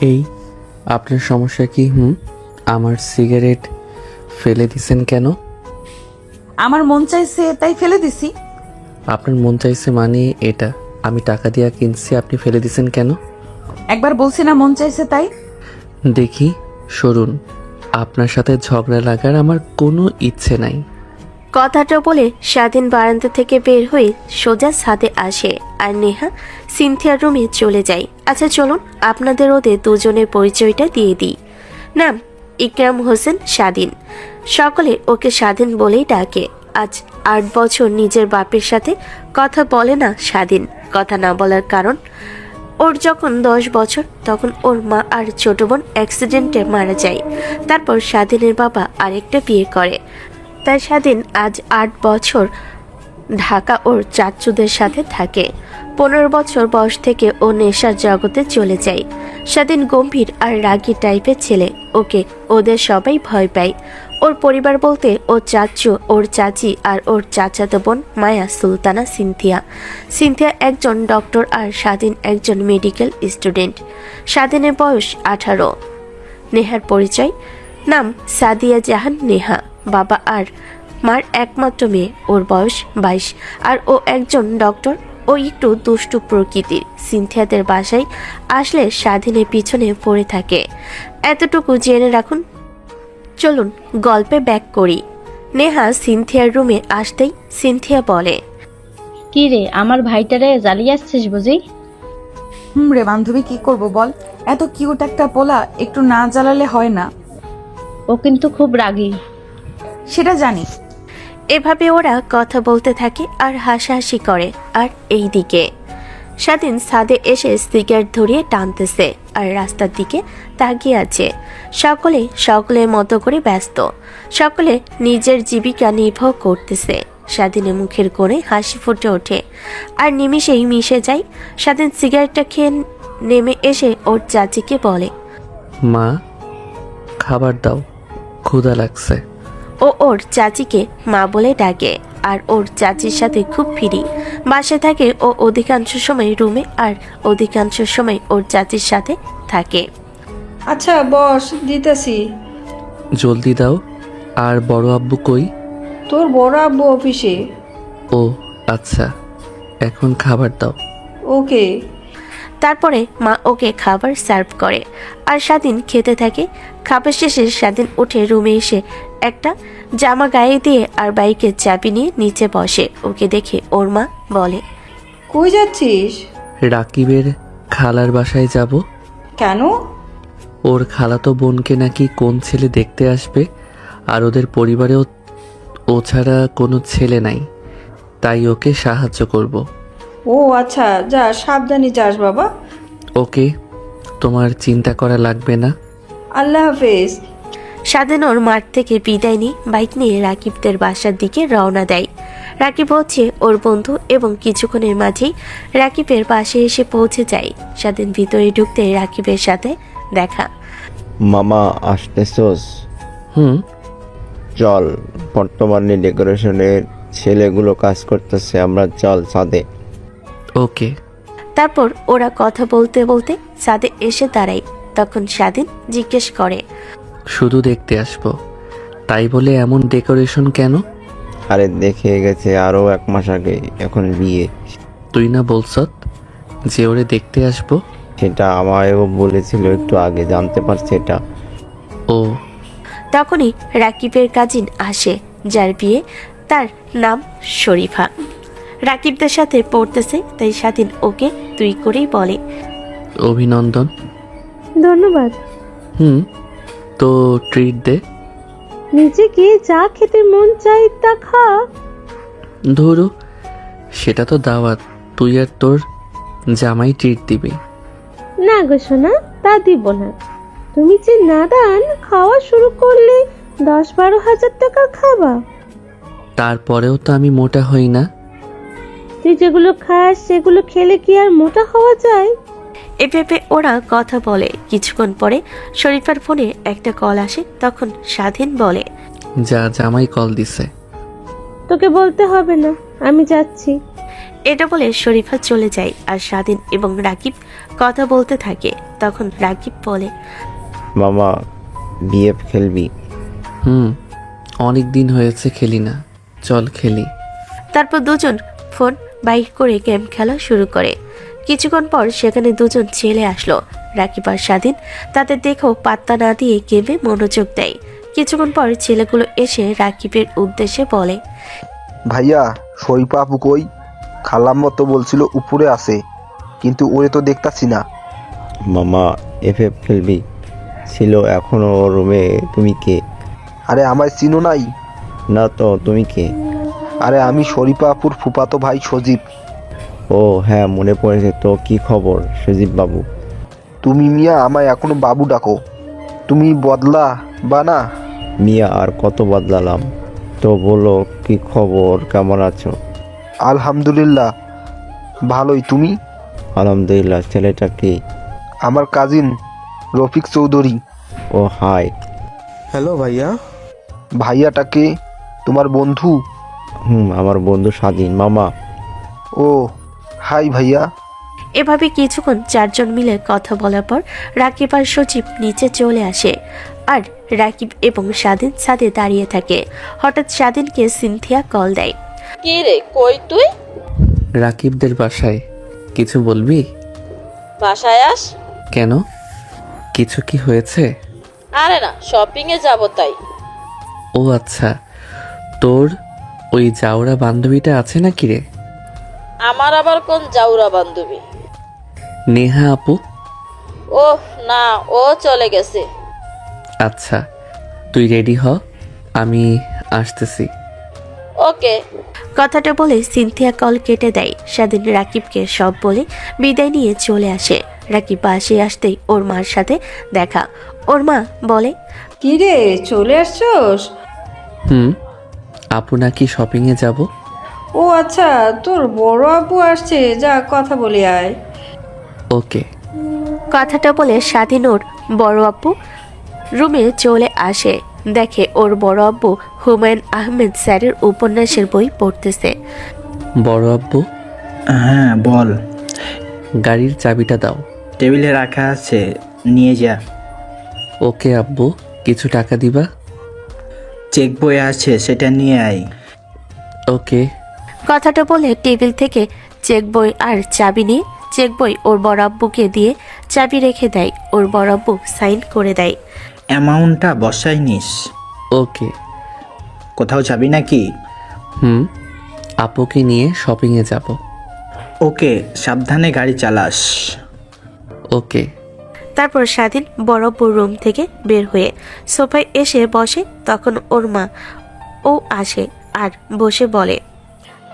এই আপনার সমস্যা কি? আমার সিগারেট ফেলে দিছেন কেন? আমার মন চাইছে তাই ফেলে দিছি। আপনার মন চাইছে মানে এটা আমি টাকা দিয়া কিনছি, আপনি ফেলে দিছেন কেন? একবার বলছি না মন চাইছে তাই। দেখি সরুন, আপনার সাথে ঝগড়া লাগার আমার কোনো ইচ্ছে নাই। কথাটা বলে স্বাধীন বারান্দা থেকে বের হয়ে সোজা ছাদে আসে আর নেহা সিনথিয়ার রুমে চলে যায়। আচ্ছা চলুন আপনাদের ওদের দুজনের পরিচয়টা দিয়ে দিই। নাম ইকরাম হোসেন স্বাধীন, সকলে ওকে স্বাধীন বলেই ডাকে। আজ 8 বছর নিজের বাপের সাথে কথা বলে না স্বাধীন। কথা না বলার কারণ, ওর যখন 10 বছর তখন ওর মা আর ছোট বোন অ্যাক্সিডেন্টে মারা যায়। তারপর স্বাধীনের বাবা আরেকটা বিয়ে করে। তাই স্বাধীন আজ 8 বছর ঢাকা ওর চাচুদের সাথে থাকে। 15 বছর বয়স থেকে ও নেশার জগতে চলে যায়। স্বাধীন গম্ভীর আর রাগী টাইপের ছেলে, ওকে ওদের সবাই ভয় পায়। ওর পরিবার বলতে ওর চাচু, ওর চাচি আর ওর চাচাতো বোন মায়া, সুলতানা, সিনথিয়া। সিনথিয়া একজন ডক্টর আর স্বাধীন একজন মেডিকেল স্টুডেন্ট। স্বাধীনের বয়স 18। নেহার পরিচয়, নাম সাদিয়া জাহান নেহা, বাবা আর মার একমাত্র মেয়ে, ওর বয়স 22 আর ও একজন ডক্টর। ও একটু দুষ্টু প্রকৃতির। সিনথিয়াদের বাসায় আসলে স্বাধীনের পিছনে পড়ে থাকে। এতটুকু জেনে রাখুন। চলুন গল্পে ব্যাক করি। নেহা সিনথিয়ার রুমে আসতেই সিনথিয়া বলে, কি রে, আমার ভাইটারে জ্বালিয়ে আসছিস বুঝি? রে বান্ধবী, কি করব বল, এত কিউট একটা পোলা একটু না জ্বালালে হয় না। ও কিন্তু খুব রাগী। সেটা জানি। এভাবে ওরা কথা বলতে থাকে আর হাসাহাসি করে। আর এই দিকে স্বাধীন ছাদে এসে সিগারেট ধরিয়ে টানতেছে আর রাস্তার দিকে তাকিয়ে আছে। সকলের মতো করে ব্যস্ত, সকলে নিজের জীবিকা নির্বাহ করতেছে। স্বাধীনের মুখের কোণে হাসি ফুটে ওঠে আর নিমিষেই মিশে যায়। স্বাধীন সিগারেটটা খেয়ে নেমে এসে ওর চাচিকে বলে, মা, খাবার দাও, ক্ষুধা লাগছে। ও ওর চাচিকে মা বলে ডাকে আর ওর চাচির সাথে খুব ফ্রি। বাসায় থাকে ও অধিকাংশ সময় রুমে আর অধিকাংশ সময় ওর চাচির সাথে থাকে। আচ্ছা বস, দিতেছি। জলদি দাও। আর বড় আব্বু কই? তোর বড় আব্বু অফিসে। ও আচ্ছা, এখন খাবার দাও। ওকে। তারপরে মা ওকে খাবার সার্ভ করে আর স্বাধীন খেতে থাকে। খাবার শেষে স্বাধীন উঠে রুমে এসে একটা জামা গায়ে দিয়ে আর বাইকের চাবি নিয়ে নিচে বসে। ওকে দেখে ওর মা বলে, কই যাচ্ছিস? রাকিবের খালার বাসায় যাব। কেন? ওর খালাতো বোনকে নাকি কোন ছেলে দেখতে আসবে, আর ওদের পরিবারেও ও ছাড়া কোনো ছেলে নাই, তাই ওকে সাহায্য করব। ও আচ্ছা, যা সাবধানে যাস বাবা। ওকে, তোমার চিন্তা করা লাগবে না। আল্লাহ হাফেজ। স্বাধীন ওর মাঠ থেকে বিদায় নিয়ে বাইক নিয়ে রাকিবদের বাসার দিকে রওনা দেয়। রাকিব হচ্ছে ওর বন্ধু এবং কিছুক্ষণের মাঝেই রাকিবের পাশে এসে পৌঁছে যায়। স্বাধীন ভিতরে ঢুকতে রাকিবের সাথে দেখা। মামা আসতেছস? হুম। চল, বর্তমানে ডেকোরেশনের ছেলেগুলো কাজ করতেছে, আমরা চল ছাদে। ওকে। তারপর ওরা কথা বলতে বলতে ছাদে এসে দাঁড়ায়। তখন স্বাধীন জিজ্ঞেস করে, শুধু দেখতে আসবো তাই বলে এমন ডেকোরেশন কেন? আরে দেখে গেছে আরো 1 মাস আগে, এখন বিয়ে। তুই না বলছত যে ওরে দেখতে আসবো? সেটা আমায়ও বলেছিল একটু আগে, জানতে পারছি এটা। ও। তখনই রাকিবের কাজিন আসে, যার বিয়ে। তার নাম শরীফা। রাকিবদের সাথে পড়তেছে, তাই স্বাধীন ওকে তুই করেই বলে। অভিনন্দন। ধন্যবাদ। তো ট্রিট দে। নিচে গিয়ে যা খেতে মন চাই তা খা। ধরু, সেটা তো দাওয়াত, তুই আর তোর জামাই ট্রিট দিবি। না গো সোনা, তা দিব না। তুমি যে নাদান, খাওয়া শুরু করলে 10-12 হাজার টাকা খাবা। তারপরেও তো আমি মোটা হই না। তুই যেগুলো খাস সেগুলো খেলে কি আর মোটা হওয়া যায়? এভাবে ওরা কথা বলে। কিছুক্ষণ পরে শরীফার ফোনে একটা কল আসে। তখন স্বাধীন বলে, যা, জামাই কল দিছে। তোকে বলতে হবে না, আমি যাচ্ছি। এটা বলে শরীফা চলে যায় আর স্বাধীন এবং রাকিব কথা বলতে থাকে। তখন রাকিব বলে, মামা বিএফ খেলবি? অনেক দিন হয়েছে খেলি না, চল খেলি। তারপর দুজন ফোন বাইর করে গেম খেলা শুরু করে। কিছুক্ষণ পর সেখানে দুজন ছেলে আসলো। রাকিব আর স্বাধীন তাদের দেখেও পাত্তা না দিয়ে গেমে মনোযোগ দেয়। কিছুক্ষণ পর ছেলেগুলো এসে রাকিবের উদ্দেশ্যে বলে, ভাইয়া শরীফা আপু কই? খালাম মতো বলছিল উপরে আছে, কিন্তু ওরে তো দেখতাছি না। মামা এফএফ খেলবি? ছিল, এখনো রুমে। তুমি কে? আরে আমায় চিনো নাই? না তো, তুমি কে? আরে আমি শরীফা আপুর ফুফাতো ভাই সজীব। ও হ্যাঁ, মনে পড়েছে। তো কি খবর সজীব বাবু? তুমি মিয়া আমায় এখনো বাবু ডাকো, তুমি বদলা বা না? মিয়া আর কত বদলালাম? তো বলো কি খবর, কেমন আছো? আলহামদুলিল্লাহ ভালোই, তুমি? আলহামদুলিল্লাহ। ছেলেটা কি? আমার কাজিন রফিক চৌধুরী। ও হাই। হ্যালো ভাইয়া। ভাইয়াটাকে তোমার বন্ধু? আমার বন্ধু স্বাধীন। মামা। ও হাই ভাইয়া। এভাবে কিছুক্ষণ চারজন মিলে কথা বলার পর রাকিব আর সজীব নিচে চলে আসে আর রাকিব এবং স্বাধীন ছাদে দাঁড়িয়ে থাকে। হঠাৎ স্বাধীনকে সিনথিয়া কল দেয়। কি রে, কই তুই? রাকিবদের বাসায়। কিছু বলবি? বাসায় আস। কেন, কিছু কি হয়েছে? আরে না, শপিং এ যাব তাই। ও আচ্ছা, তোর ওই জাউরা বান্ধবীটা আছে নাকি রে? আমার আবার কোন জাউরা বান্ধবী? নেহা আপু। ওহ না, ও চলে গেছে। আচ্ছা, তুই রেডি হ, আমি আসতেছি। ওকে। কথাটা বলে সিনথিয়া কল কেটে দেয়। স্বাধীন রাকিবকে সব বলে বিদায় নিয়ে চলে আসে। রাকিব বাসে আসতেই ওর মার সাথে দেখা। ওর মা বলে, কি রে, চলে আসছোস? আপু নাকি শপিংয়ে যাব। ও আচ্ছা, তোর বড় আপু আসছে, যা কথা বলি আয়। ওকে। কথাটা বলে স্বাধীন ওর বড় আব্বু রুমে চলে আসে। দেখে ওর বড় আব্বু হুমায়ুন আহমেদ স্যারের উপন্যাসের বই পড়তেছে। বড় আব্বু। হ্যাঁ বল। গাড়ির চাবিটা দাও। টেবিলে রাখা আছে, নিয়ে যা। ওকে আব্বু, কিছু টাকা দিবা? চেক বই আছে, সেটা নিয়ে আয়। ওকে। কথাটা বলে টেবিল থেকে চেক বই আর চাবি নিয়ে চেক বই ওর বড় আব্বুকে দিয়ে চাবি রেখে দেয়। ওর বড় আব্বু সাইন করে দেয়। অ্যামাউন্টটা বসাই নিস। ওকে। কোথাও যাবি নাকি? আপুকে নিয়ে শপিংয়ে যাব। ওকে, সাবধানে গাড়ি চালাস। ওকে। তারপর স্বাধীন বড় আব্বুর রুম থেকে বের হয়ে সোফায় এসে বসে। তখন ওর মা ও আসে আর বসে বলে,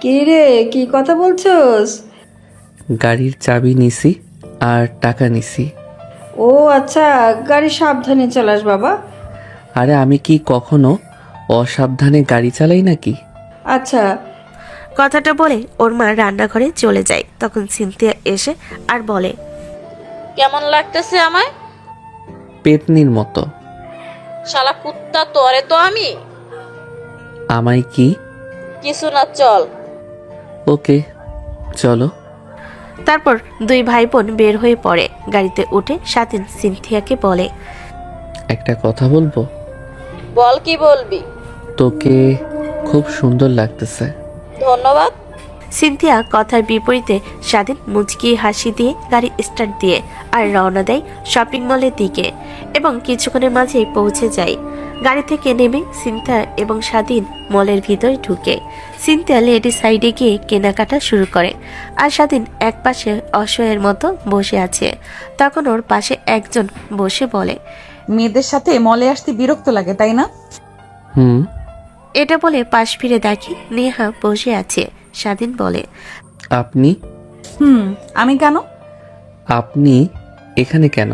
কি রে, কি কথা বলছোস? গাড়ির চাবি নিছি আর টাকা নিছি। ও আচ্ছা, গাড়ি সাবধানে চালাস বাবা। আরে আমি কি কখনো অসাবধানে গাড়ি চালাই নাকি? আচ্ছা। কথাটা বলে ওর মা রান্নাঘরে চলে যায়। তখন সিনথিয়া এসে আর বলে, কেমন লাগতেছে আমায়? পেতনির মতো। শালা কুত্তা, তোরে তো আমি। আমায় কি? কিছু না, চল। ওকে, চলো। তারপর দুই ভাই বোন বের হয়ে পড়ে। গাড়িতে উঠে স্বাধীন সিনথিয়াকে বলে, একটা কথা বলবো? বল, কি বলবি? তোকে খুব সুন্দর লাগতেছে। ধন্যবাদ। সিনথিয়া কথার বিপরীতে স্বাধীন মুচকি হাসি দিয়ে গাড়ি স্টার্ট দিয়ে আর রওনা দেয় শপিং মলের দিকে এবং কিছুক্ষণের মাঝেই পৌঁছে যায়। গাড়ি থেকে নেমে সিনথিয়া এবং স্বাধীন মলের ভিতরে ঢুকে। সিনথিয়া লেডি সাইডে গিয়ে কেনাকাটা শুরু করে আর স্বাধীন এক পাশে অসহায়ের মতো বসে আছে। তখন ওর পাশে একজন বসে বলে, মেয়েদের সাথে মলে আসতে বিরক্ত লাগে, তাই না? এটা বলে পাশ ফিরে দেখি নেহা বসে আছে। স্বাধীন বলে, আপনি? আমি কেন? আপনি এখানে কেন?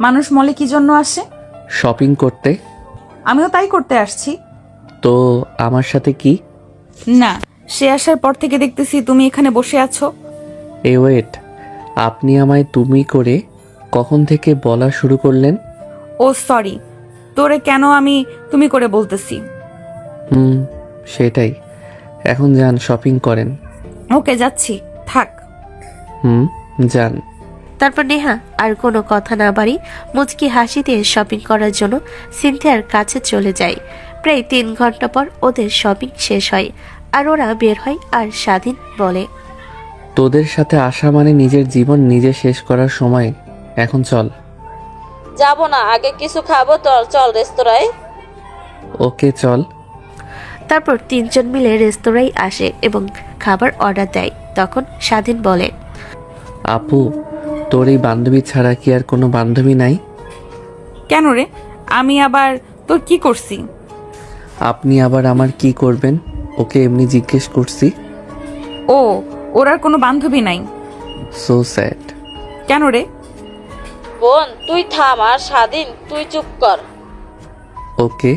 মানুষ মলে কি জন্য আসে? শপিং করতে। আমিও তাই করতে আসছি। তো আমার সাথে কি? না, সে আসার পর থেকে দেখতেছি তুমি এখানে বসে আছো। ওয়েট, আপনি আমায় তুমি করে কখন থেকে বলা শুরু করলেন? ও সরি, তোরে কেন আমি তুমি করে বলতেছি। সেটাই। এখন যান, শপিং করেন। ওকে, যাচ্ছি। থাক। যান। তারপর নেহা আর কোনো কথা না বাড়ি মুচকি হাসি দিয়ে শপিং করার জন্য সিনথিয়ার কাছে চলে যায়। প্রায় 3 ঘন্টা পর ওদের শপিং শেষ হয় আর ওরা বের হয় আর স্বাধীন বলে, তোদের সাথে আসা মানে নিজের জীবন নিজে শেষ করার সময়। এখন চল। যাব না, আগে কিছু খাবো তো, চল রেস্তোরাঁয়। ওকে চল। তারপর 3 জন মিলে রেস্তোরাঁয় আসে এবং খাবার অর্ডার দেয়। তখন স্বাধীন বলে, আপু, তোর এই বান্ধবী ছাড়া কি আর কোনো বান্ধবী নাই? কেন রে, আমি আবার তোর কি করছি? আপনি আবার আমার কি করবেন? ওকে এমনি জিজ্ঞেস করছি। ও, ওর আর কোনো বান্ধবী নাই? So sad. কেন রে? বোন তুই থাম, আর স্বাধীন তুই চুপ কর। ওকে।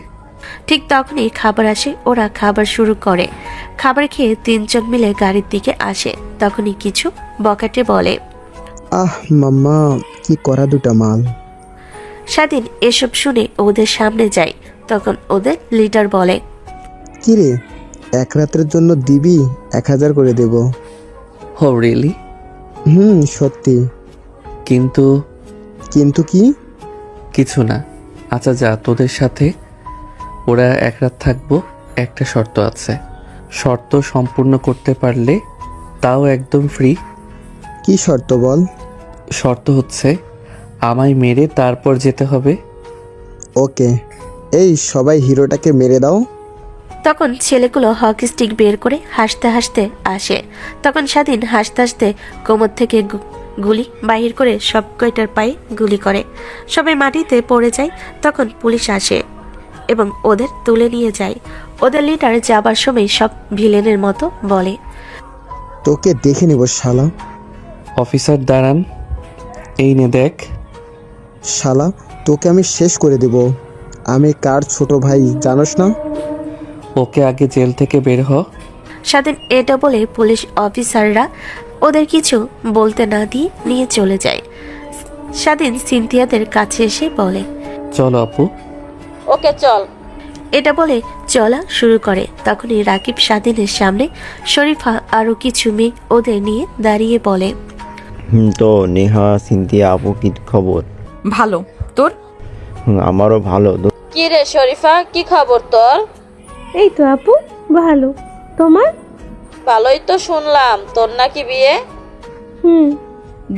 ঠিক তখনই খাবার আসে। ওরা খাবার শুরু করে। খাবার খেয়ে 3 জন মিলে গাড়ির দিকে আসে। তখনই কিছু বকাটে বলে, আহ মাম্মা, কি করা দুটা মাল। স্বাধীন এসব শুনে ওদের সামনে যায়। তখন ওদের লিডার বলে, কি রে, এক রাতের জন্য দিবি? 1000 করে দেব। হো রিয়েলি? সত্যি। কিন্তু কিন্তু কি? কিছু না। আচ্ছা যা, তোদের সাথে ওরা এক রাত থাকবো। একটা শর্ত আছে। শর্ত সম্পূর্ণ করতে পারলে তাও একদম ফ্রি। কি শর্ত বল? শর্ত হচ্ছে আমায় মেরে তারপর যেতে হবে। ওকে, এই সবাই হিরোটাকে মেরে দাও। তখন ছেলেগুলো হকি স্টিক বের করে হাসতে হাসতে আসে। তখন স্বাধীন হাসতে হাসতে কোমর থেকে গুলি বাহির করে সব কয়টার পায়ে গুলি করে। সবাই মাটিতে পড়ে যায়। তখন পুলিশ আসে এবং ওদের তুলে নিয়ে যায়। ওদের লিডার যাবার সময় সব ভিলেনের মতো বলে, তোকে দেখে নেব শালা। অফিসার দাঁড়ান, এই নে দেখ। শালা, তোকে আমি শেষ করে দেব। আমি কার ছোট ভাই জানোস না? ওকে আগে জেল থেকে বের হ। স্বাধীন এটা বলে পুলিশ অফিসাররা ওদের কিছু বলতে না দিয়ে নিয়ে চলে যায়। স্বাধীন সিনথিয়াদের কাছে এসে বলে, চলো আপু। ওকে চল। এটা বলে চলা শুরু করে। তখনই রাকিব স্বাধীনের সামনে, শরীফা আরো কিছু মেয়ে ওদের নিয়ে দাঁড়িয়ে বলে, তো নেহা, সিনথিয়া আপু, কি খবর? ভালো, তোর? আমারও ভালো। কি রে শরীফা, কি খবর তোর? এই তো আপু, ভালো। তোমার? ভালোই তো শুনলাম, তোর নাকি বিয়ে?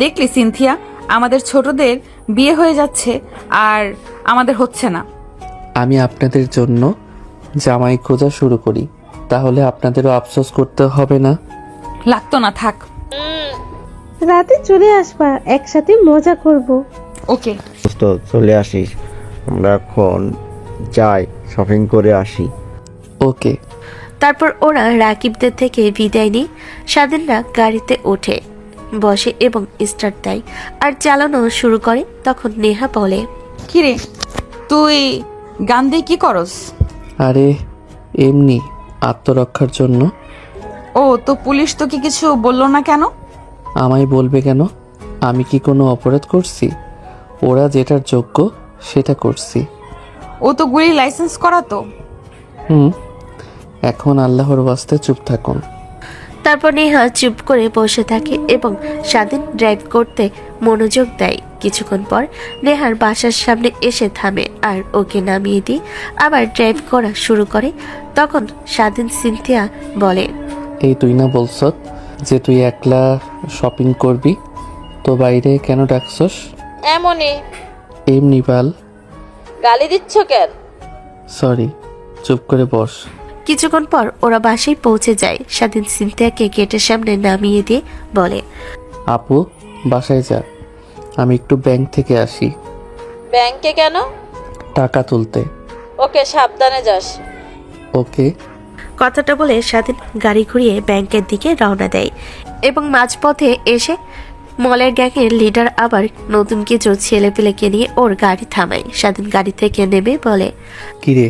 দেখলি সিনথিয়া, আমাদের ছোটদের বিয়ে হয়ে যাচ্ছে আর আমাদের হচ্ছে না। আমি আপনাদের জন্য জামাই খোঁজা শুরু করি, তাহলে আপনাদেরও আফসোস করতে হবে না। লাগতো না, থাক। রাতে চলে আসবা, একসাথে মজা করব। ওকে। তো চলে আসিস, আমরা এখন যাই, শপিং করে আসি। ওকে। তারপর ওরা রাকিবদের থেকে বিদায় নিয়ে স্বাধীনরা গাড়িতে ওঠে, বসে এবং স্টার্ট দেয় আর চালানো শুরু করে। তখন নেহা বলে, কিরে, তুই গান দিয়ে কি করস? আরে এমনি আত্মরক্ষার জন্য। ও, তো পুলিশ তোকে কিছু বললো না কেন? আমায় বলবে কেন? আমি কি কোনো অপরাধ করছি? ওরা যেটার যোগ্য সেটা করছি। ও তো গুলি লাইসেন্স করা তো। এখন আল্লাহর ওয়াস্তে চুপ থাকুন। তারপর নেহা চুপ করে বসে থাকে এবং স্বাধীন ড্রাইভ করতে মনোযোগ দেয়। কিছুক্ষণ পর নেহার বাসার সামনে এসে থামে আর ওকে নামিয়ে দিয়ে আবার ড্রাইভ করা শুরু করে। তখন স্বাধীন সিনথিয়া বলে, এই তুই না বলছ যে তুই একলা শপিং করবি, তো বাইরে কেন ডাকছস? এমনই। এমনি বাল। গালি দিচ্ছ কেন? সরি, চুপ করে বস। কিছুক্ষণ পর ওরা বাসায় পৌঁছে যায়। স্বাধীন সিনথিয়াকে গেটের সামনে নামিয়ে দিয়ে বলে, আপু বাসায় যা, আমি একটু ব্যাংক থেকে আসি। ব্যাংকে কেন? টাকা তুলতে। ওকে, সাবধানে যাস। ওকে। কথাটা বলে স্বাধীন গাড়ি ঘুরিয়ে ব্যাংকের দিকে রওনা দেয় এবং মাঝপথে এসে মলের গ্যাংয়ের লিডার আবার নতুন কিছু ছেলেপেলেকে নিয়ে ওর গাড়ি থামায়। স্বাধীন গাড়ি থেকে নেমে বলে, কিরে,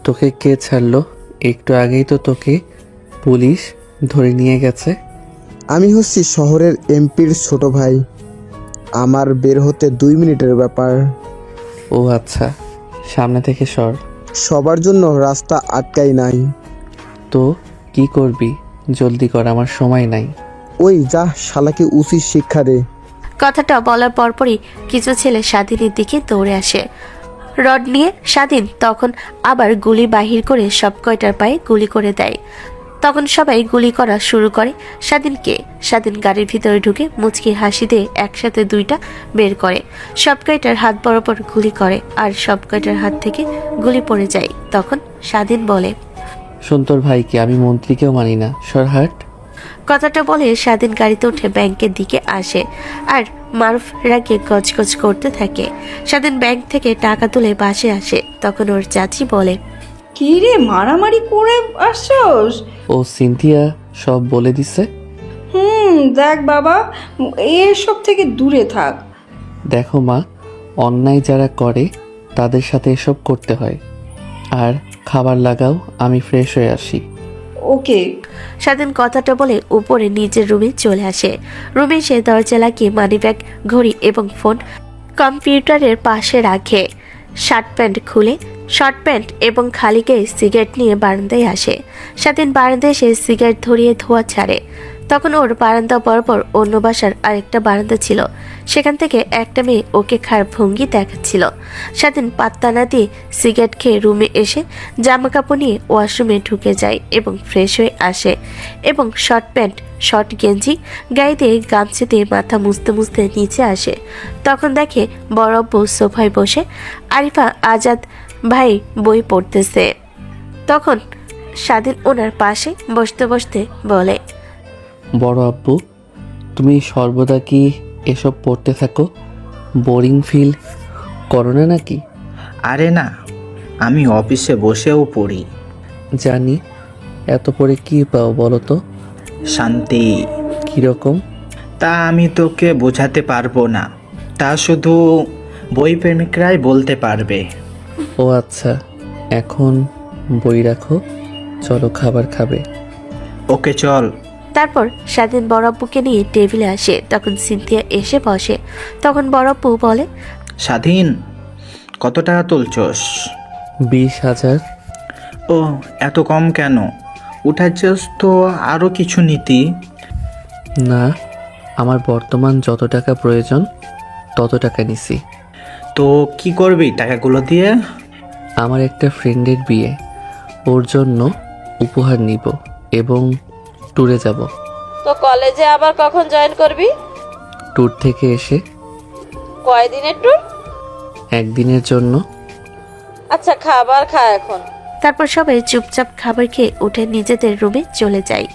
তোকে কে ছাড়লো? একটু আগেই তো তোকে পুলিশ ধরে নিয়ে গেছে। আমি হচ্ছি শহরের এমপির ছোট ভাই। আমার বের হতে 2 মিনিটের ব্যাপার। ও আচ্ছা, সামনে থেকে সর। সবার জন্য রাস্তা আটকাই নাই। তো কি করবি? জলদি কর, আমার সময় নাই। ওই যা শালাকে উচিত শিক্ষা দে। কথাটা বলার পরপরই কিছু ছেলে স্বাধীনের দিকে দৌড়ে আসে রড নিয়ে। স্বাধীন তখন আবার গুলি বাহির করে সব কয়টার পায়ে গুলি করে দেয়। তখন সবাই গুলি করা শুরু করে স্বাধীনকে। স্বাধীন গাড়ির ভিতরে ঢুকে মুচকি হাসি দিয়ে একসাথে দুইটা বের করে সব কয়টার হাত বরাবর গুলি করে, আর সব কয়টার হাত থেকে গুলি পড়ে যায়। তখন স্বাধীন বলে, শোন, তোর ভাইকে আমি মন্ত্রীকেও মানি না, সরহাট। কথাটা বলে স্বাধীন গাড়িতে উঠে ব্যাংকের দিকে আসে, আর মারুফ রাগে গজগজ করতে থাকে। স্বাধীন ব্যাংক থেকে টাকা তুলে বাসে আসে। তখন ওর চাচি বলে, কি রে, মারামারি করে আসছস? ও সিনথিয়া সব বলে দিছে। দেখ বাবা, এসব থেকে দূরে থাক। দেখো মা, অন্যায় যারা করে তাদের সাথে এসব করতে হয়। আর খাবার লাগাও, আমি ফ্রেশ হয়ে আসি। ওকে। স্বাধীন কথাটা বলে উপরে নিজের রুমে চলে আসে। রুমে সে দরজা লাগিয়ে মানিব্যাগ, ঘড়ি এবং ফোন কম্পিউটারের পাশে রাখে। শার্ট প্যান্ট খুলে শর্ট প্যান্ট এবং খালি গায়ে সিগারেট নিয়ে বারান্দায় আসে। স্বাধীন বারান্দায় এসে সিগারেট ধরিয়ে ধোয়া ছাড়ে। তখন ওর বারান্দা বরাবর অন্য বাসার আরেকটা বারান্দা ছিল, সেখান থেকে একটা মেয়ে ওকে খারাপ ভঙ্গি দেখাচ্ছিল। স্বাধীন পাত্তা না দিয়ে সিগারেট খেয়ে রুমে এসে জামা কাপড় নিয়ে ওয়াশরুমে ঢুকে যায় এবং ফ্রেশ হয়ে আসে এবং শর্ট প্যান্ট, শর্ট গেঞ্জি গায়ে দিয়ে গামছা দিয়ে মাথা মুছতে মুছতে নিচে আসে। তখন দেখে বড় আব্বু সোফায় বসে আরিফা আজাদ ভাই বই পড়তেছে। তখন স্বাধীন ওনার পাশে বসতে বসতে বলে, বড় আব্বু, তুমি সর্বদা কি এসব পড়তে থাকো? বোরিং ফিল করো না নাকি? আরে না, আমি অফিসে বসেও পড়ি। জানি, এত পড়ে কি পাও বলো তো? শান্তি। কীরকম? তা আমি তোকে বোঝাতে পারবো না, তা শুধু বই প্রেমিকরাই বলতে পারবে। ও আচ্ছা, এখন বই রাখো, চলো খাবার খাবে। ওকে চল। তারপর স্বাধীন বড়াব্বুকে নিয়ে টেবিলে আসে। তখন সিনথিয়া এসে বসে। তখন বড়াব্বু বলে, স্বাধীন, কত টাকা তুলছস? 20,000। ও, এত কম কেন? উঠাচ্ছস তো আরও কিছু নীতি। না, আমার বর্তমান যত টাকা প্রয়োজন তত টাকা নিছি। তো কি করবি টাকাগুলো দিয়ে? আমার একটা ফ্রেন্ডের বিয়ে, ওর জন্য উপহার নিব এবং ট্যুরে যাব। তো কলেজে আবার কখন জয়েন করবি? ট্যুর থেকে এসে। কয়দিনের ট্যুর? একদিনের জন্য। আচ্ছা, খাবার খা এখন। তারপর সবাই চুপচাপ খাবার খেয়ে উঠে নিজেদের রুমে চলে যায়।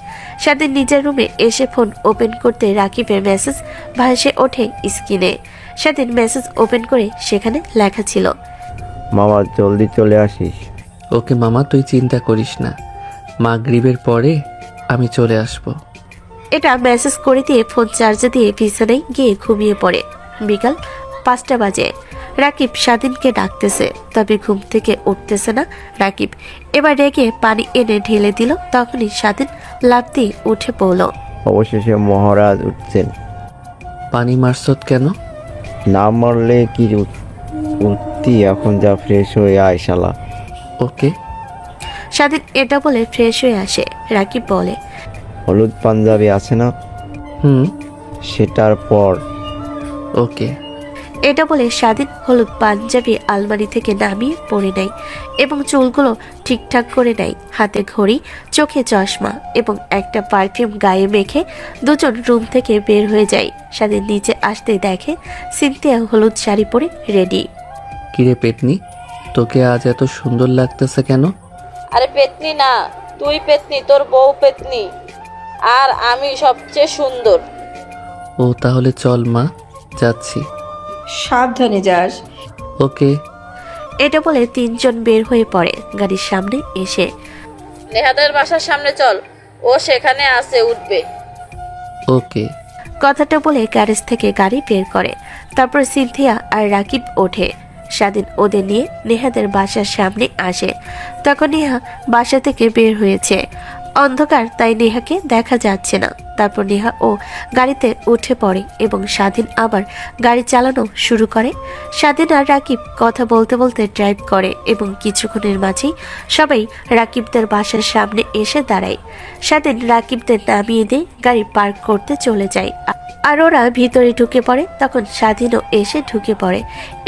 স্বাধীন নিজের রুমে এসে ফোন ওপেন করতে রাকিবের মেসেজ ভাসে ওঠে স্ক্রিনে। স্বাধীন মেসেজ ওপেন করে সেখানে লেখা ছিল, মামা জলদি চলে আসিস। ওকে মামা, তুই চিন্তা করিস না, মাগরিবের পরে আমি চলে আসব। এটা মেসেজ করে দিয়ে ফোন চার্জে দিয়ে বিছানায় গিয়ে ঘুমিয়ে পড়ে। বিকাল 5টা বাজে। রাকিব স্বাধীনকে ডাকতেছে, তবে ঘুম থেকে উঠতেছে না রাকিব। এবার রেগে পানি এনে ঢেলে দিল। তখনই স্বাধীন লাফ দিয়ে উঠে পড়ল। অবশেষে মহারাজ উঠছেন। পানি মারছত কেন? না মারলে কি উঠতি? এখন যা, ফ্রেশ হয়ে আয় শালা। ওকে। স্বাধীন এটা বলে ফ্রেশ হয়ে আসে। রাকিব বলে, হলুদ পাঞ্জাবি আছে না? সেটার পর। ওকে। এটা বলে স্বাধীন হলুদ পাঞ্জাবি আলমারি থেকে নামিয়ে পরে নেয় এবং চুলগুলো ঠিকঠাক করে নেয়। হাতে ঘড়ি, চোখে চশমা এবং একটা পারফিউম গায়ে মেখে দুজন রুম থেকে বের হয়ে যায়। স্বাধীন নিচে আসতে দেখে সিনথিয়া হলুদ শাড়ি পরে রেডি। কিরে পেতনি, তোকে আজ এত সুন্দর লাগতেছে কেন? আরে পেতনি না, তুই পেতনি, তোর বউ পেতনি, আর আমি সবচেয়ে সুন্দর। ও তাহলে চল মা, যাচ্ছি। সাবধানে যাস। ওকে। এটা বলে তিনজন বের হয়ে পড়ে গাড়ির সামনে এসে। নেহাদের বাসার সামনে চল, ও সেখানে আছে, উঠবে। ওকে। কথাটা বলে গ্যারেজ থেকে গাড়ি বের করে। তারপর সিনথিয়া আর রাকিব ওঠে। স্বাধীন ওদের নিয়ে নেহাদের বাসার সামনে আসে। তখন নেহা বাসা থেকে বের হয়েছে। অন্ধকার, তাই নেহাকে দেখা যাচ্ছে না। তারপর নেহা ও গাড়িতে উঠে পড়ে এবং স্বাধীন আবার গাড়ি চালানো শুরু করে। স্বাধীন আর রাকিব কথা বলতে বলতে ড্রাইভ করে এবং কিছুক্ষণের মাঝেই সবাই রাকিবদের বাসার সামনে এসে দাঁড়ায়। স্বাধীন রাকিবদের নামিয়ে দিয়ে গাড়ি পার্ক করতে চলে যায় আর ওরা ভিতরে ঢুকে পড়ে। তখন স্বাধীনও এসে ঢুকে পড়ে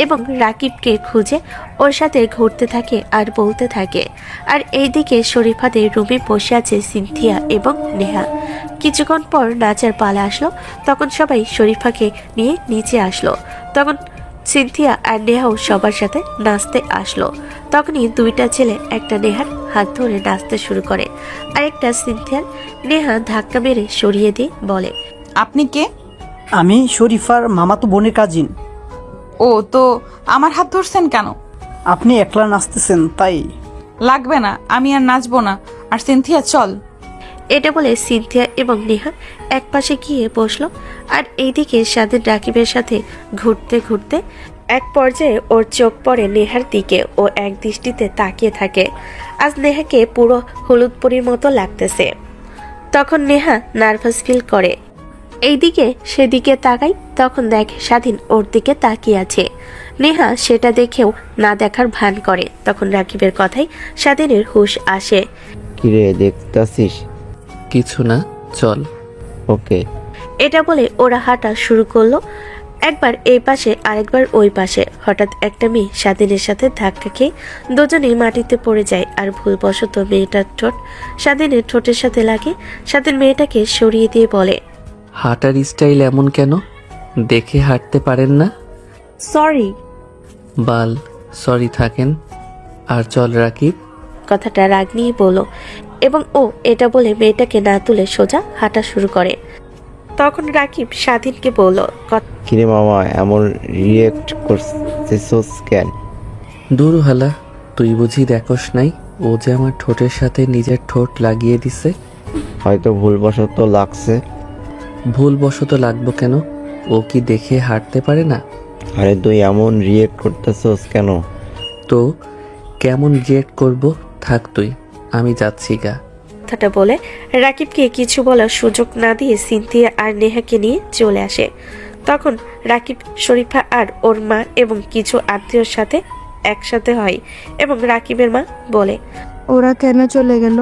এবং রাকিবকে খুঁজে ওর সাথে ঘুরতে থাকে আর বলতে থাকে। আর এইদিকে শরীফাদের রুমে বসে আছে সিনথিয়া এবং নেহা। কিছুক্ষণ পর নাচার পালা আসলো, তখন সবাই শরীফাকে নিয়ে নিচে আসলো। তখন সিনথিয়া আর নেহাও সবার সাথে নাচতে আসলো। তখনই দুইটা ছেলে একটা নেহার হাত ধরে নাচতে শুরু করে আর একটা সিনথিয়ার। নেহা ধাক্কা মেরে সরিয়ে দিয়ে বলে, আপনি কে? আমি শরীফার মামাতো বোনের কাজিন। ও তো আমার হাত ধরছেন কেন? আপনি একলা নাচতেছেন তাই। লাগবে না, আমি আর নাচবো না। আর সিনথিয়া চল। এটা বলে সিনথিয়া এবং নেহা একপাশে গিয়ে বসলো। আর এইদিকে স্বাধীন রাকিবের সাথে ঘুরতে ঘুরতে এক পর্যায়ে ওর চোখ পড়ে নেহার দিকে। ও এক দৃষ্টিতে তাকিয়ে থাকে। আজ নেহাকে পুরো হলুদ পরীর মতো লাগতেছে। তখন নেহা নার্ভাস ফিল করে। এইদিকে সেদিকে তাকাই, তখন দেখে স্বাধীন ওর দিকে তাকিয়ে আছে। নেহা সেটা দেখেও না দেখার ভান করে। তখন রাকিবের কথাই স্বাধীনের হুঁশ আসে। কিরে দেখতাছিস? কিছু না, চল। ওকে। এটা বলে ওরা হাঁটা শুরু করলো, একবার এই পাশে আরেকবার ওই পাশে। হঠাৎ একটা মেয়ে স্বাধীনের সাথে ধাক্কা খেয়ে দুজনেই মাটিতে পড়ে যায় আর ভুলবশত মেয়েটার ঠোঁট স্বাধীনের ঠোঁটের সাথে লাগে। স্বাধীন মেয়েটাকে সরিয়ে দিয়ে বলে, হাঁটার স্টাইল এমন কেন? দেখে হাঁটতে পারেন না? সরি। বাল সরি থাকেন। আর চল রাকিব। কথাটা রাগ নিয়ে বলো এবং ও এটা বলে মেয়েটাকে না তুলে সোজা হাঁটা শুরু করে। তখন রাকিব স্বাধীনকে বলল, কিরে মামা এমন রিয়েক্ট করছিস কেন? দূর হালা, তুই বুঝি দেখোস নাই ও যে আমার ঠোঁটের সাথে নিজের ঠোঁট লাগিয়ে দিছে? হয়তো ভুলবশত লাগছে। ভুলবশত লাগবো কেন? ও কি দেখে হাঁটতে পারে না? আরে তুই এমন রিয়েক্ট করতেছস কেন? তো কেমন রিয়েক্ট করব? থাক তুই, আমি যাচ্ছি গা। কথাটা বলে রাকিবকে কিছু বলার সুযোগ না দিয়ে সিনথিয়া আর নেহাকে নিয়ে চলে আসে। তখন রাকিব শরীফা আর ওর মা এবং কিছু আত্মীয়র সাথে একসাথে হয় এবং রাকিবের মা বলে, ওরা কেন চলে গেল?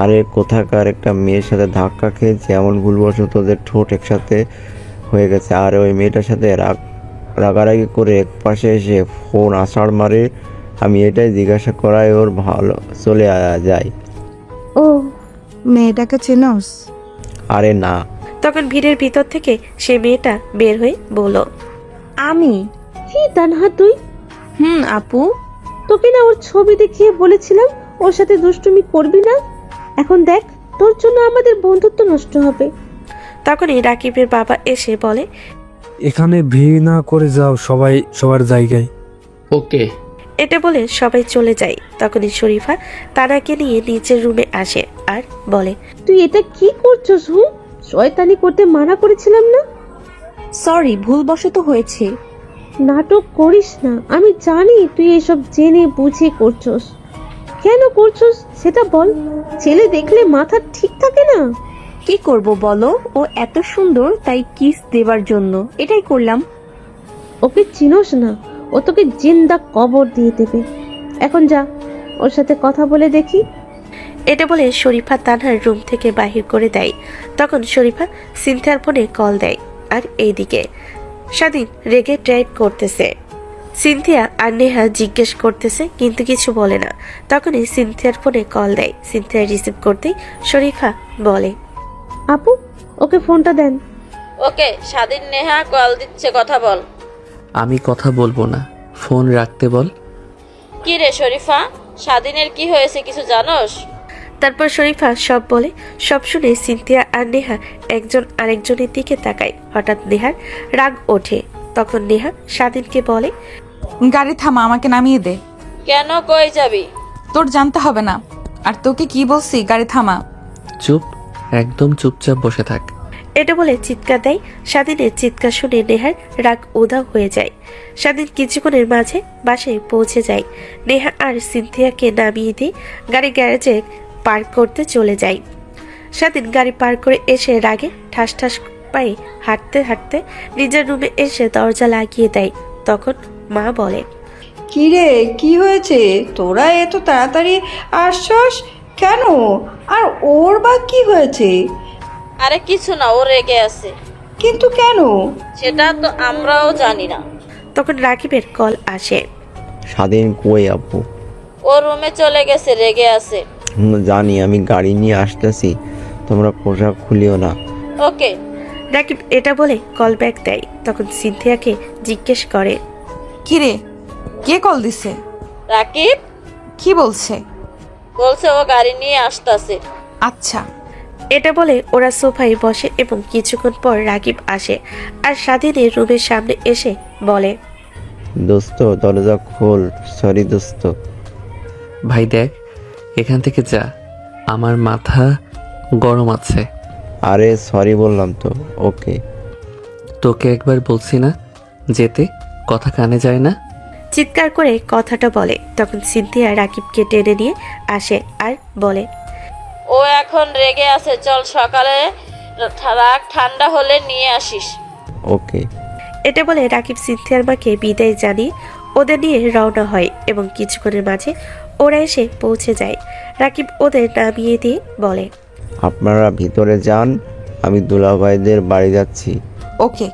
আরে কোথাকার একটা মেয়ের সাথে ধাক্কা খেয়েছে, এমন ভুলবশত ওদের ঠোঁট একসাথে হয়ে গেছে। আর ওই মেয়েটার সাথে রাগারাগি করে এক পাশে এসে ফোন আছাড় মারে। আমি এটাই জিজ্ঞাসা করায় ওর ভালো চলে যায়। ও, মেয়েটাকে চেনস? আরে না। তখন ভিড়ের ভিতর থেকে সে মেয়েটা বের হয়ে বলল, আমি। কি তানহা তুই? আপু, তোকে না ওর ছবি দেখিয়ে বলেছিলাম ওর সাথে দুষ্টুমি করবি না। এখন দেখ, তোর জন্য আমাদের বন্ধুত্ব নষ্ট হবে। তখনই রাকিবের বাবা এসে বলে, এখানে ভিড় না করে যাও, সবাই সবার জায়গায়। ওকে। এটা বলে সবাই চলে যায়। তখনই শরীফা তারাকে নিয়ে নিচের রুমে আসে আর বলে, তুই এটা কি করছস? শয়তানি করতে মানা করেছিলাম না? সরি, ভুলবশত হয়েছে। নাটক করিস না, আমি জানি তুই এসব জেনে বুঝে করছস। কেন করছস সেটা বল। ছেলে দেখলে মাথা ঠিক থাকে না? কি করব বলো? ও এত সুন্দর, তাই কিস দেবার জন্য এটাই করলাম। ওকে চিনোস না, ও তোকে জিন্দা কবর দিয়ে দেবে। এখন যা, ওর সাথে কথা বলে দেখি। এটা বলে শরীফা তানহার রুম থেকে বাহির করে দেয়। তখন শরীফা সিনথিয়ার ফোনে কল দেয় আর এইদিকে স্বাধীন রেগে ড্রাইভ করতেছে। সিনথিয়া আর নেহা জিজ্ঞেস করতেছে কিন্তু কিছু বলে না। তখনই সিনথিয়ার ফোনে কল দেয়। সিনথিয়া রিসিভ করতেই শরীফা বলে, আপু, ওকে ফোনটা দেন। ওকে, স্বাধীন নেহা কল দিচ্ছে, কথা বল। আমি কথা বলবো না, ফোন রাখতে বল। কি রে শরীফা, স্বাধীনের কি হয়েছে কিছু জানোস? তারপর শরীফা সব বলে। সব শুনে সিনথিয়া আর নেহা একজন আরেকজনের দিকে তাকায়। হঠাৎ নেহার রাগ ওঠে। তখন নেহা স্বাধীনকে বলে, গাড়ি থামা, আমাকে নামিয়ে দে। কেন, কই যাবি? তোর জানতে হবে না। আর তোকে কি বলছি, গাড়ি থামা। চুপ, একদম চুপচাপ বসে থাক। এটা বলে চিৎকার দেয়। স্বাধীনের চিৎকার শুনে নেহার রাগ উধাও হয়ে যায়। স্বাধীন কিছুক্ষণের মাঝে বাসায় পৌঁছে যায়। নেহা আর সিনথিয়াকে নামিয়ে দিয়ে গাড়ি গ্যারেজে পার্ক করতে চলে যায়। স্বাধীন গাড়ি পার করে এসে রাগে ঠাস ঠাস পায়ে হাঁটতে হাঁটতে নিজের রুমে এসে দরজা লাগিয়ে দেয়। তখন মা বলে, কি রে, কি হয়েছে? তোরা এত তাড়াতাড়ি আসছস কেন? আর ওর বা কি হয়েছে? আরে কিছু না, ও রেগে আছে। কিন্তু কেন? সেটা তো আমরাও জানি না। তখন রাকিবের কল আসে। স্বাধীন কই আপু? ও রুমে চলে গেছে, রেগে আছে। জানি, আমি গাড়ি নিয়ে আসতেছি, তোমরা পোশাক খুলিও না। ওকে। রাকিব এটা বলে কল ব্যাক দেয়। তখন সিনথিয়াকে জিজ্ঞেস করে, কিরে, কে কল দিছে? রাকিব কি বলছে? বলছে ও গাড়ি নিয়ে আসতেছে। আচ্ছা। এটা বলে ওরা সোফায় বসে এবং কিছুক্ষণ পর রাকিব আসে আর স্বাধীনের রুমের সামনে এসে বলে, দোস্ত দরজা খোল। সরি দোস্ত। ভাই দেখ, এখান থেকে যা, আমার মাথা গরম আছে। আরে সরি বললাম তো। ওকে। তোকে একবার বলছি না যেতে, কথা কানে যায় না? চিৎকার করে কথাটা বলে। তখন সিনথিয়া রাকিবকে টেনে নিয়ে আসে আর বলে, ও এখন রেগে আছে, চল সকালে রাগ ঠান্ডা হলে নিয়ে আসিস। ওকে। এটা বলে রাকিব সিনথিয়ার মাকে বিদায় জানিয়ে ওদের নিয়ে রওনা হয় এবং কিছুক্ষণের মাঝে ওরা এসে পৌঁছে যায়। রাকিব ওদের নামিয়ে দিয়ে বলে, আপনারা ভিতরে যান, আমি দুলাভাইদের বাড়ি যাচ্ছি। ওকে।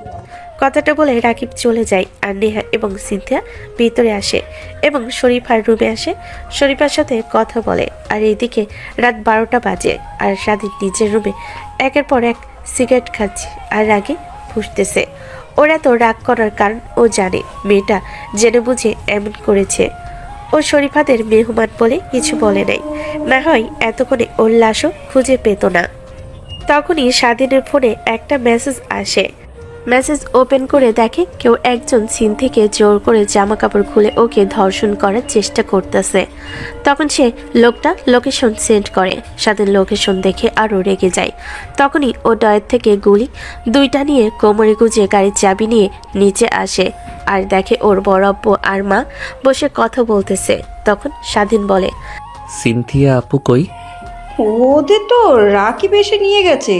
কথাটা বলে রাকিব চলে যায় আর নেহা এবং সিনথিয়া ভিতরে আসে এবং শরীফার রুমে আসে, শরীফার সাথে কথা বলে। আর এইদিকে রাত 12টা বাজে আর স্বাধীন নিজের রুমে একের পর এক সিগারেট খাচ্ছে আর রাগে ফুঁসতেছে। ওরা তো রাগ করার কারণ ও জানে, মেয়েটা জেনে বুঝে এমন করেছে। ও শরীফাদের মেহমান বলে কিছু বলে নাই, না হয় এতক্ষণে ওর লাশও খুঁজে পেত না। তখনই স্বাধীনের ফোনে একটা মেসেজ আসে। মেসেজ ওপেন করে দেখে কেউ একজন সিনথিকে জোর করে জামা কাপড় খুলে ওকে ধর্ষণ করার চেষ্টা করতেছে। তখন সে লোকটা লোকেশন সেন্ড করে। স্বাধীন লোকেশন দেখে আরও রেগে যায়। তখনই ও ডয়ের থেকে গুলি দুইটা নিয়ে কোমরে গুজে গাড়ির চাবি নিয়ে নিচে আসে আর দেখে ওর বড় আব্বু আর মা বসে কথা বলতেছে। তখন স্বাধীন বলে, সিনথিয়া আপু কই? ওদের তো রাকিব এসে নিয়ে গেছে।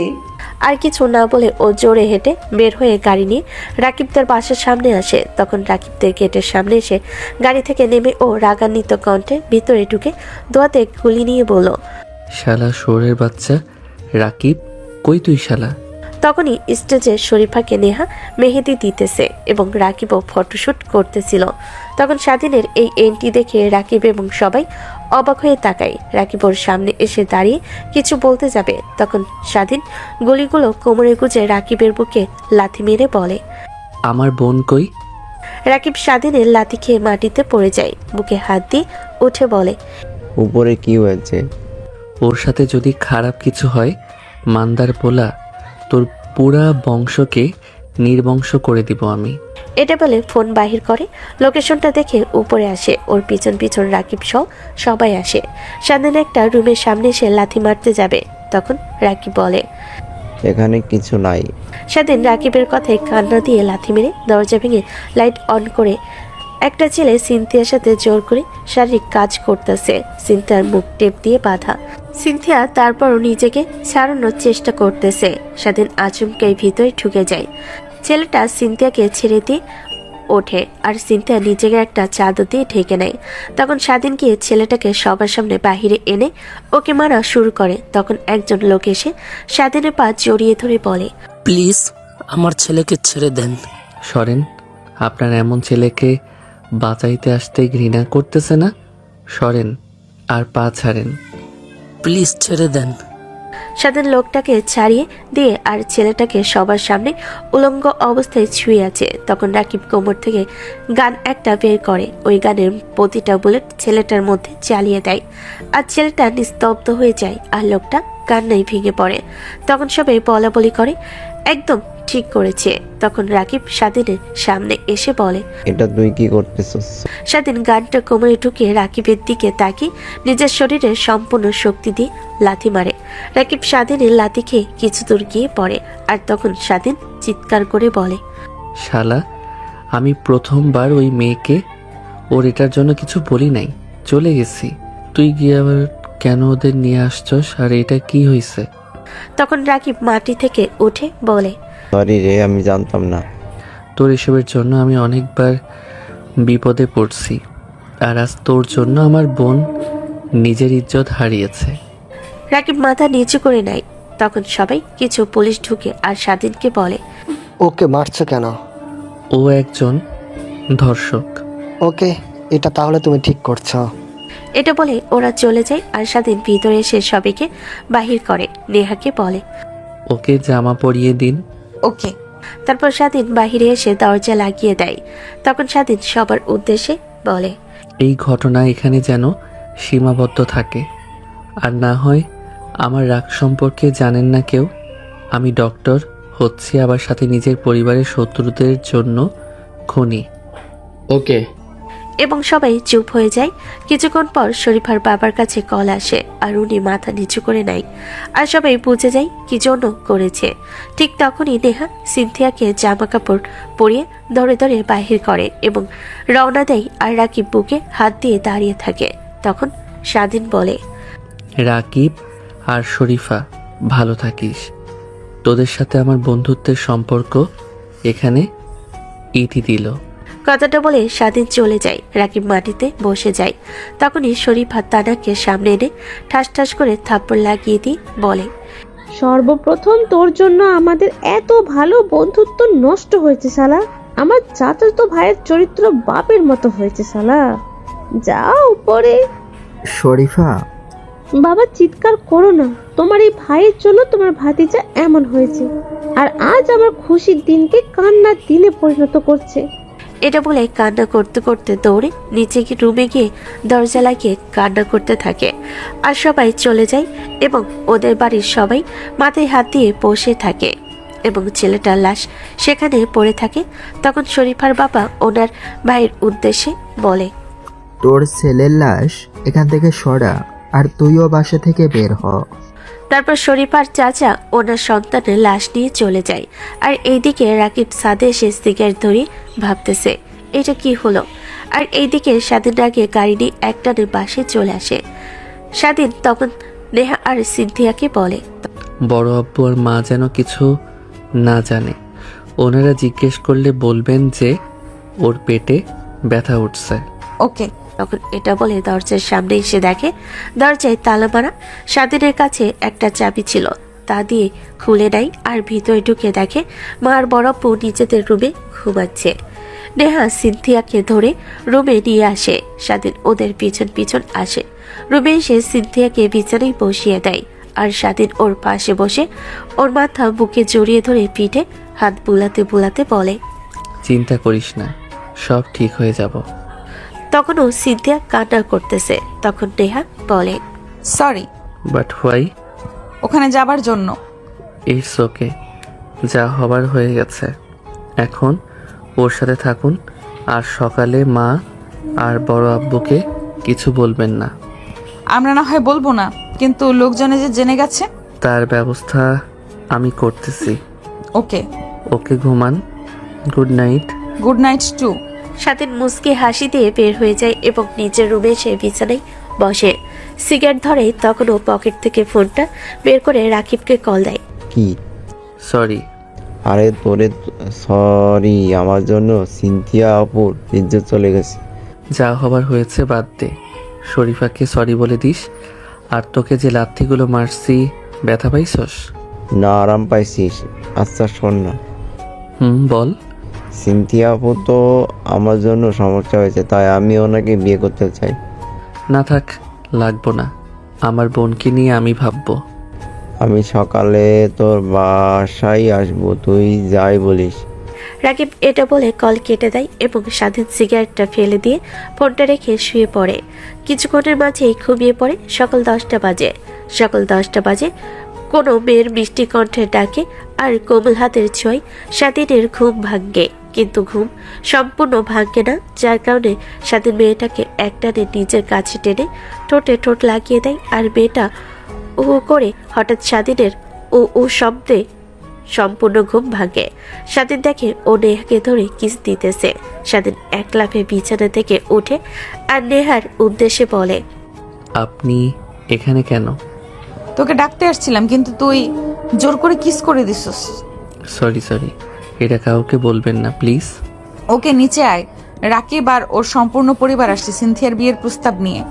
আর কিছু না বলে ও জোরে হেঁটে বের হয়ে গাড়ি নিয়ে রাকিবদের বাসার সামনে আসে। তখন রাকিবদের গেটের সামনে এসে গাড়ি থেকে নেমে ও রাগান্বিত কণ্ঠে ভিতরে ঢুকে দোয়াতে গুলি নিয়ে বলল, শালা শোরের বাচ্চা, রাকিব কই তুই শালা? তখনই স্টেজে শরীফাকে নেহা মেহেদি দিতেছে এবং রাকিবও ফটোশুট করতেছিল। তখন স্বাধীনের এই এন্ট্রি দেখে রাকিব এবং সবাই অবাক হয়ে তাকায়। রাকিব ওর সামনে এসে দাঁড়িয়ে কিছু বলতে যাবে, তখন স্বাধীন গুলিগুলো কোমরে গুজে রাকিবের বুকে লাথি মেরে বলে, আমার বোন কই? রাকিব স্বাধীনের লাথি খেয়ে মাটিতে পড়ে যায়। বুকে হাত দিয়ে উঠে বলে, উপরে কি হয়েছে? ওর সাথে যদি খারাপ কিছু হয়, মান্দার পোলা, তোর পুরা বংশকে নির্বংশ করে দিব আমি। এটা বলে ফোন বাহির করে। লোকেশনটা দেখে উপরে আসে। ওর পিছন পিছন রাকিব সহ সবাই আসে। স্বাধীন একটা রুমের সামনে এসে লাথি মারতে যাবে, তখন রাকিব বলে, এখানে কিছু নাই। স্বাধীন রাকিবের কথায় কান্না দিয়ে লাথি মেরে দরজা ভেঙে লাইট অন করে একটা ছেলে সিনথিয়ার সাথে জোর করে শারীরিক কাজ করতেছে। সিনথিয়ার মুখ টেপ দিয়ে বাঁধা। সিনথিয়া তারপরও নিজেকে ছাড়ানোর চেষ্টা করতেছে। স্বাধীন আচমকে ভিতরে ঢুকে যায়। ছেলেটা সিনথিয়াকে ছেড়ে দিয়ে ওঠে আর সিনথিয়া নিজেকে একটা চাদর দিয়ে ঢেকে নেয়। তখন স্বাধীন গিয়ে ছেলেটাকে সবার সামনে বাহিরে এনে ওকে মারা শুরু করে। তখন একজন লোক এসে স্বাধীনের পা জড়িয়ে ধরে বলে, প্লিজ আমার ছেলেকে ছেড়ে দেন। সরেন, আপনার এমন ছেলেকে বাঁচাইতে আসতে ঘৃণা করতেছে না? সরেন আর পা ছাড়েন। প্লিজ ছেড়ে দেন। স্বাধীন লোকটাকে ছাড়িয়ে দিয়ে আর ছেলেটাকে সবার সামনে উলঙ্গ অবস্থায় ছুঁয়ে আছে। তখন রাকিব কোমর থেকে গান একটা বের করে। ওই গানের প্রতিটা বুলেট ছেলেটার মধ্যে চালিয়ে দেয় আর ছেলেটা নিস্তব্ধ হয়ে যায় আর লোকটা কান্নায় ভেঙে পড়ে। তখন সবাই বলা বলি করে, একদম ঠিক করেছে। তখন রাকিব স্বাধীনের সামনে এসে বলে, এটা তুই কি করতেছিস? স্বাধীন গানটা কোমরে ঢুকে রাকিবের দিকে তাকিয়ে নিজের শরীরে সম্পূর্ণ শক্তি দিয়ে লাথি মারে। রাকিব স্বাধীনের লাথি খেয়ে কিছু দূর গিয়ে পড়ে আর তখন স্বাধীন চিৎকার করে বলে, শালা, আমি প্রথমবার ওই মেয়েকে ওর এটার জন্য কিছু বলি নাই, চলে গেছি। তুই গিয়ে আবার কেন ওদের নিয়ে আসছস? আর এটা কি হয়েছে? তখন রাকিব মাটি থেকে উঠে বলে, সরি রে, আমি জানতাম না। তোর এসবের জন্য আমি অনেকবার বিপদে পড়ছি, আর আজ তোর জন্য আমার বোন নিজের ইজ্জত হারিয়েছে। রাকিব মাথা নিচু করে নেয়। তখন সবাই কিছু পুলিশ ঢুকে আর স্বাধীনকে বলে, ওকে মারছো কেন? ও একজন ধর্ষক। ওকে, এটা তাহলে তুমি ঠিক করছো। এটা বলে ওরা চলে যায় আর স্বাধীন ভিতরে এসে সবাইকে বাহির করে। নেহাকে বলে, ওকে জামা পরিয়ে দিন। ওকে। তারপর স্বাধীন বাহিরে এসে দরজা লাগিয়ে দেয়। তখন স্বাধীন সবার উদ্দেশ্যে বলে, এই ঘটনা এখানে যেন সীমাবদ্ধ থাকে, আর না হয় আমার রাগ সম্পর্কে জানেন না কেউ। আমি ডক্টর হচ্ছি, আবার সাথে নিজের পরিবারের শত্রুদের জন্য খুনি। ওকে। এবং সবাই চুপ হয়ে যায়। কিছুক্ষণ পর শরীফার বাবার কাছে কল আসে আর উনি মাথা নিচু করে নেয় আর সবাই বুঝে যায় কি জন্য করেছে। ঠিক তখনই নেহা সিনথিয়াকে জামা কাপড় পরিয়ে ধরে ধরে বাহির করে এবং রওনা দেয় আর রাকিব বুকে হাত দিয়ে দাঁড়িয়ে থাকে। তখন স্বাধীন বলে, রাকিব আর শরীফা, ভালো থাকিস। তোদের সাথে আমার বন্ধুত্বের সম্পর্ক এখানে ইতি দিল। কথাটা বলে স্বাধীন চলে যায়। রাকিব মাটিতে বসে যায়। তখনই শরীফা তানাকে সামনে এনে ঠাস ঠাস করে থাপ্পড় লাগিয়ে দিয়ে বলে, সর্বপ্রথম তোর জন্য আমাদের এত ভালো বন্ধুত্ব নষ্ট হয়েছে শালা। আমার চাচাতো ভাইয়ের চরিত্র বাপের মতো হয়েছে শালা। যা উপরে। শরীফা, বাবা চিৎকার করো না, তোমার এই ভাইয়ের জন্য তোমার ভাতিজা এমন হয়েছে, আর আজ আমার খুশির দিনকে কান্নার দিনে পরিণত করছে। এটা বলে কান্না করতে করতে দৌড়ে নিচে গিয়ে রুমে গিয়ে দরজা লাগিয়ে কান্না করতে থাকে। আর সবাই চলে যায় এবং ওদের বাড়ির সবাই মাথায় হাত দিয়ে বসে থাকে এবং ছেলেটার লাশ সেখানে পড়ে থাকে। তখন শরীফার বাবা ওনার ভাইয়ের উদ্দেশ্যে বলে, তোর ছেলের লাশ এখান থেকে সরা, আর তুইও বাসা থেকে বের হ। তারপর শরীফার চাচা ওনার সন্তানের লাশ নিয়ে চলে যায়। আর এইদিকে রাকিব ছাদে এসে সিগারেট ধরে ভাবতেছে এটা কি হলো। আর এইদিকে স্বাধীন আগে গাড়ি নিয়ে একটানের বাসে চলে আসে। স্বাধীন তখন নেহা আর সিনথিয়াকে বলে, বড় আব্বু আর মা যেন কিছু না জানে। ওনারা জিজ্ঞেস করলে বলবেন যে ওর পেটে ব্যথা উঠছে। ওকে। তখন এটা বলে দরজার সামনে এসে দেখে দরজায় তালা মারা। স্বাধীনের কাছে একটা চাবি ছিল, তা দিয়ে খুলে নেয় আর ভিতরে ঢুকে দেখে মা আর বড় আব্বু নিজেদের রুমে ঘুমাচ্ছে। নেহা সিনথিয়াকে ধরে রুমে নিয়ে আসে। স্বাধীন ওদের পিছন পিছন আসে। রুমে এসে সিনথিয়াকে বিছানায় বসিয়ে দেয় আর স্বাধীন ওর পাশে বসে ওর মাথা বুকে জড়িয়ে ধরে পিঠে হাত বুলাতে বুলাতে বলে, চিন্তা করিস না, সব ঠিক হয়ে যাব। তখনও সিনথিয়া কান্না করতেছে। তখন নেহা বলে, সরি। But why? ওখানে যাবার জন্য। ইটস ওকে, যা হবার হয়ে গেছে। এখন ওর সাথে থাকুন, আর সকালে মা আর বড় আব্বুকে কিছু বলবেন না। আমরা না হয় বলবো না, কিন্তু লোকজনে যে জেনে গেছে। তার ব্যবস্থা আমি করতেছি। ওকে। ওকে, ঘুমান। Good night. Good night too. স্বাধীন মুচকি হাসি দিয়ে বের হয়ে যায় এবং নিজের রুমে এসে বিছানায় বসে সিগারেট ধরে। তখন ও পকেট থেকে ফোনটা বের করে রাকিবকে কল দেয়। কি? সরি। আরে তোরে সরি, আমার জন্য সিনথিয়া আপুর ইজ্জত চলে গেছে। যা হবার হয়েছে বাদ দে। শরীফাকে সরি বলে দিস। আর তোকে যে লাথিগুলো মারছি, ব্যথা পাইছস? না, আরাম পাইছিস। আচ্ছা শোন না। বল। সিনথিয়া আপু তো আমার জন্য সমস্যা হয়েছে, তাই আমি ওনাকে বিয়ে করতে চাই। না থাক, লাগবো না। আমার বোনকে নিয়ে আমি ভাববো। আমি সকালে তোর বাসায় আসবো, তুই যাই বলিস। রাকিব এটা বলে কল কেটে দেয় এবং স্বাধীন সিগারেটটা ফেলে দিয়ে ফোনটা রেখে শুয়ে পড়ে। কিছুক্ষণের মাঝেই ঘুমিয়ে পড়ে। সকাল 10টা বাজে। সকাল 10টা বাজে কোনো মেয়ের মিষ্টি কণ্ঠের ডাকে আর কোমল হাতের ছোঁয় স্বাধীনের ঘুম ভাঙ্গে, কিন্তু ঘুম সম্পূর্ণ ভাঙ্গে না, যার কারণে স্বাধীন মেয়েটাকে একটানে নিজের কাছে টেনে ঠোঁটে ঠোঁট লাগিয়ে দেয়। আর মেয়েটা উ করে হঠাৎ স্বাধীনের ও শব্দে সম্পূর্ণ ঘুম ভাঙে। স্বাধীন দেখে ও নেহাকে ধরে কিস দিতেছে। স্বাধীন এক লাফে বিছানা থেকে উঠে আর নেহার উদ্দেশ্যে বলে, আপনি এখানে কেন? তোকে ডাকতে আসছিলাম কিন্তু তুই জোর করে কিস করে দিছস। সরি এটা কাউকে বলবেন না প্লিজ। ওকে নিচে আয়, রাকিব আর ওর সম্পূর্ণ পরিবার আসছে সিনথিয়ার বিয়ের প্রস্তাব নিয়ে।